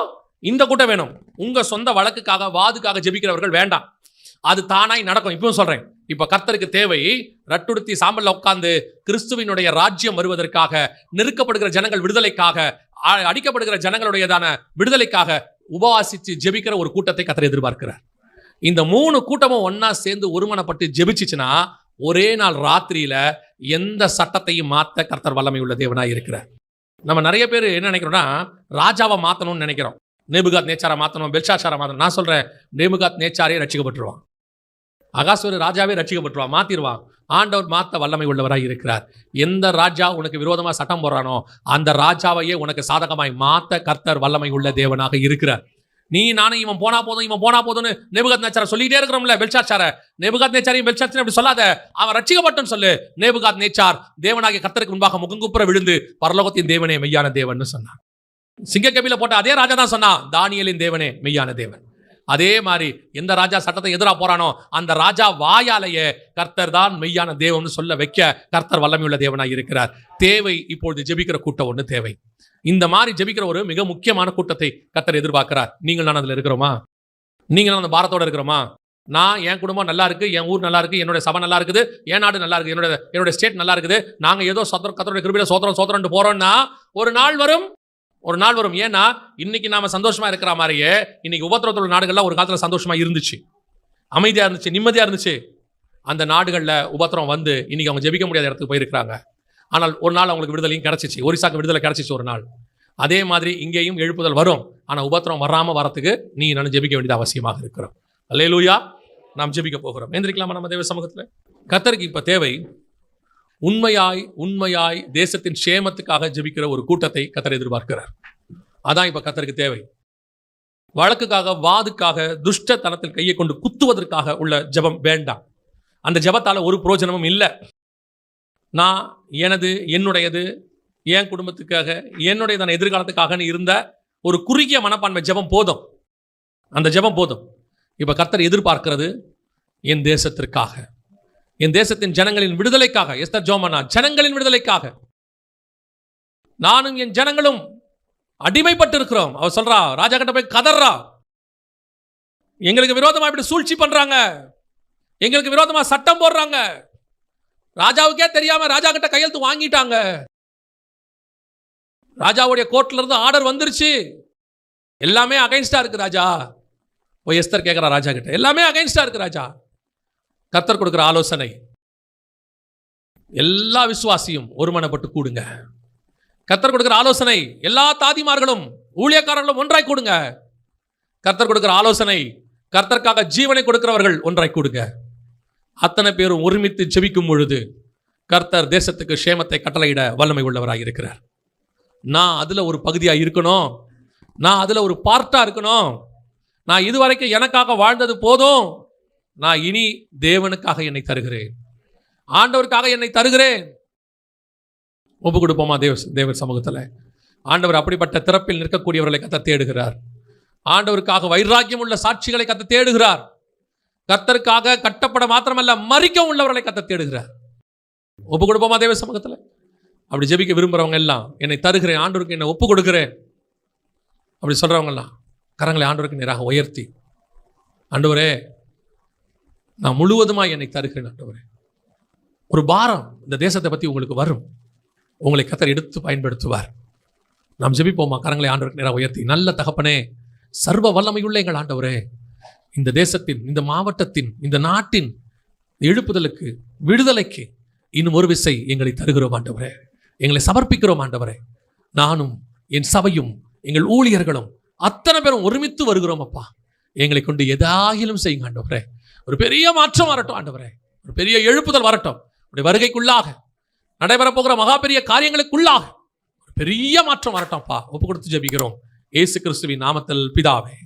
A: இந்த கூட்டம் வேணும். உங்க சொந்த வழக்குக்காக வாதுக்காக ஜெபிக்கிறவர்கள் வேண்டாம். அது தானாய் நடக்கும். இப்பவும் சொல்றேன், இப்ப கர்த்தருக்கு தேவை ரட்டுடுத்தி சாம்பல்ல உட்கார்ந்து கிறிஸ்துவினுடைய ராஜ்யம் வருவதற்காக, நெருக்கப்படுகிற ஜனங்கள் விடுதலைக்காக, அடிக்கப்படுகிற ஜனங்களுடையதான விடுதலைக்காக உபவாசித்து ஜெபிக்கிற ஒரு கூட்டத்தை கர்த்தர் எதிர்பார்க்கிறார். இந்த 3 கூட்டமும் ஒன்னா சேர்ந்து ஒருமனப்பட்டு ஜெபிச்சுச்சுன்னா ஒரே நாள் ராத்திரியில எந்த சட்டத்தையும் மாத்த கர்த்தர் வல்லமை உள்ள தேவனாய் இருக்கிறார். நம்ம நிறைய பேர் என்ன நினைக்கிறோம்னா, ராஜாவை மாத்தணும்னு நினைக்கிறோம். நேபுகாத் நேச்சாரை மாத்தணும், பெல்ஷாத்சாரை மாத்தணும். நான் சொல்றேன், நேபுகாத் நேச்சாரே ரட்சிக்கப்பட்டுருவான், அகாஸ்வேரு ராஜாவே ரட்சிக்கப்பட்டுருவான், மாத்திருவான். ஆண்டவர் மாத்த வல்லமை உள்ளவராய் இருக்கிறார். எந்த ராஜா உனக்கு விரோதமா சட்டம் போடுறானோ அந்த ராஜாவையே உனக்கு சாதகமாய் மாத்த கர்த்தர் வல்லமை உள்ள தேவனாக இருக்கிறார். நீ நானும் இவன் போனா போதும்னு நேபுகாத் நேச்சாரை சொல்லிட்டே இருக்கிறோம்ல, பெல்ஷாத்சாரை. நேபுகாத் நேச்சாரையும் பெல்ஷாத்சாரையும் அப்படி சொல்லாத, அவன் ரட்சிக்கப்பட்டன்னு சொல்லு. நேபுகாத் நேச்சார் தேவனாகிய கர்த்தருக்கு முன்பாக முகங்குப்புற விழுந்து பரலோகத்தின் தேவனே மெய்யான தேவன் சொன்னான். சிங்கக்கபில போட்ட அதே ராஜா தான் சொன்னான், தானியேலின் தேவனே மெய்யான தேவன். அதே மாதிரி எந்த ராஜா சட்டத்தை எதிராக போறானோ அந்த ராஜா வாயாலேயே கர்த்தர் தான் மெய்யான தேவன் சொல்ல வைக்க கர்த்தர் வல்லமையுள்ள தேவனாய் இருக்கிறார். தேவை இப்பொழுது ஜெபிக்கிற கூட்டம் ஒன்று தேவை. இந்த மாதிரி ஜெபிக்கிற ஒரு மிக முக்கியமான கூட்டத்தை கர்த்தர் எதிர்பார்க்கிறார். நீங்கள் நான் அதுல இருக்கிறோமா? நீங்கள் அந்த பாரத்தோட இருக்கிறோமா? நான் என் குடும்பம் நல்லா இருக்கு, என் ஊர் நல்லா இருக்கு, என்னோட சபை நல்லா இருக்குது, என் நாடு நல்லா இருக்கு, என்னோட ஸ்டேட் நல்லா இருக்குது, நாங்க ஏதோ கர்த்தருடைய கிருபையில சோத்திரம் போறோம்னா ஒரு நாள் வரும். ஏன்னா இன்னைக்கு நாம சந்தோஷமா இருக்கிற மாதிரியே இன்னைக்கு உபத்திரவத்தோட நாடுகள்லாம் ஒரு காலத்துல சந்தோஷமா இருந்துச்சு, அமைதியா இருந்துச்சு, நிம்மதியா இருந்துச்சு. அந்த நாடுகள்ல உபத்திரம் வந்து இன்னைக்கு அவங்க ஜெபிக்க முடியாத இடத்துக்கு போயிருக்கிறாங்க. ஆனால் ஒரு நாள் அவங்களுக்கு விடுதலையும் கிடைச்சிச்சு, ஒரிசாக்கு விடுதலை கிடைச்சிச்சு ஒரு நாள். அதே மாதிரி இங்கேயும் எழுப்புதல் வரும். ஆனா உபத்திரம் வராம வரத்துக்கு நீ நான் ஜெபிக்க வேண்டியது அவசியமாக இருக்கிறோம். அல்லேலூயா. நாம் ஜெபிக்க போகிறோம். எந்திரிக்கலாமா நம்ம தேவ சமூகத்துல? கர்த்தருக்கு இப்ப தேவை உண்மையாய் தேசத்தின் சேமத்துக்காக ஜெபிக்கிற ஒரு கூட்டத்தை கர்த்தர் எதிர்பார்க்கிறார். அதான் இப்ப கர்த்தருக்கு தேவை. வழக்குக்காக வாதுக்காக துஷ்டத்தனத்தில் கையை கொண்டு குத்துவதற்காக உள்ள ஜெபம் வேண்டாம். அந்த ஜெபத்தால ஒரு பிரயோஜனமும் இல்லை. நான் என்னுடையது, என் குடும்பத்துக்காக, என்னுடையதான எதிர்காலத்துக்காக இருந்த ஒரு குறுகிய மனப்பான்மை ஜெபம் போதும். அந்த ஜெபம் போதும். இப்ப கர்த்தர் எதிர்பார்க்கிறது என் தேசத்திற்காக, என் தேசத்தின் ஜனங்களின் விடுதலைக்காக. எஸ்தர் ஜோமனா, ஜனங்களின் விடுதலைக்காக. நானும் என் ஜனங்களும் அடிமைப்பட்டு இருக்கிறோம். அவர் சொல்றா, ராஜா கிட்ட போய் கதறா, எங்களுக்கு விரோதமா இப்படி சூழ்ச்சி பண்றாங்க, எங்களுக்கு விரோதமா சட்டம் போடுறாங்க, ராஜாவுக்கே தெரியாம ராஜா கிட்ட கையெழுத்து வாங்கிட்டாங்க, ராஜாவுடைய கோர்ட்ல இருந்து ஆர்டர் வந்துருச்சு, எல்லாமே அகைன்ஸ்டா இருக்கு ராஜா. போய் எஸ்தர் கேட்கிறா ராஜா கிட்ட, எல்லாமே அகைன்ஸ்டா இருக்கு ராஜா. கர்த்தர் கொடுக்கிற ஆலோசனை, எல்லா விசுவாசியும் ஒருமனப்பட்டு கூடுங்க. கர்த்தர் கொடுக்கிற ஆலோசனை, எல்லா தாதிமார்களும் ஊழியக்காரர்களும் ஒன்றாய் கூடுங்க. கர்த்தர் கொடுக்கிற ஆலோசனை, கர்த்தருக்காக ஜீவனை கொடுக்கிறவர்கள் ஒன்றாய் கூடுங்க. அத்தனை பேரும் ஒருமித்து ஜெபிக்கும் பொழுது கர்த்தர் தேசத்துக்கு சேமத்தை கட்டளையிட வல்லமை உள்ளவராக இருக்கிறார். நான் அதுல ஒரு பகுதியாக இருக்கணும், நான் அதுல ஒரு பார்ட்டா இருக்கணும். நான் இதுவரைக்கும் எனக்காக வாழ்ந்தது போதும், நான் இனி தேவனுக்காக என்னை தருகிறேன், ஆண்டவருக்காக என்னை தருகிறேன். ஒப்பு கொடுப்போமா தேவ சமூகத்தில்? ஆண்டவர் அப்படிப்பட்ட திறப்பில் நிற்கக்கூடியவர்களை கர்த்தர் தேடுகிறார். ஆண்டவருக்காக வைராக்கியம் உள்ள சாட்சிகளை கர்த்தர் தேடுகிறார். கர்த்தருக்காக கட்டப்பட மாத்திரமல்ல, மரிக்க உள்ளவர்களை கர்த்தர் தேடுகிறார். ஒப்பு கொடுப்போமா தேவ சமூகத்தில்? அப்படி ஜெபிக்க விரும்புறவங்க எல்லாம், என்னை தருகிறேன், ஆண்டவருக்கு என்னை ஒப்பு கொடுக்கிறேன் அப்படி சொல்றவங்க எல்லாம் கரங்களை ஆண்டவருக்கு நேராக உயர்த்தி, ஆண்டவரே நான் முழுவதுமாய் என்னை தருகிறேன் ஆண்டவரே. ஒரு பாரம் இந்த தேசத்தை பற்றி உங்களுக்கு வரும், உங்களை கர்த்தர் எடுத்து பயன்படுத்துவார். நாம் ஜெபிப்போமா? கரங்களை ஆண்டவருக்கு நேராக உயர்த்தி, நல்ல தகப்பனே, சர்வ வல்லமையுள்ள எங்கள் ஆண்டவரே, இந்த தேசத்தின், இந்த மாவட்டத்தின், இந்த நாட்டின் எழுப்புதலுக்கு, விடுதலைக்கு இன்னும் ஒரு விசை எங்களை தருகிறோம் ஆண்டவரே, எங்களை சமர்ப்பிக்கிறோம் ஆண்டவரே. நானும் என் சபையும் எங்கள் ஊழியர்களும் அத்தனை பேரும் ஒருமித்து வருகிறோம் அப்பா. எங்களை கொண்டு எதாயிலும் செய்யுங்க ஆண்டவரே. ஒரு பெரிய மாற்றம் வரட்டும் ஆண்டவரே, ஒரு பெரிய எழுப்புதல் வரட்டும். உடைய வருகைக்குள்ளாக நடைபெற போகிற மகா பெரிய காரியங்களுக்குள்ளாக ஒரு பெரிய மாற்றம் வரட்டும்ப்பா. ஒப்பு கொடுத்து ஜெபிக்கிறோம் இயேசு கிறிஸ்துவின் நாமத்தில் பிதாவே.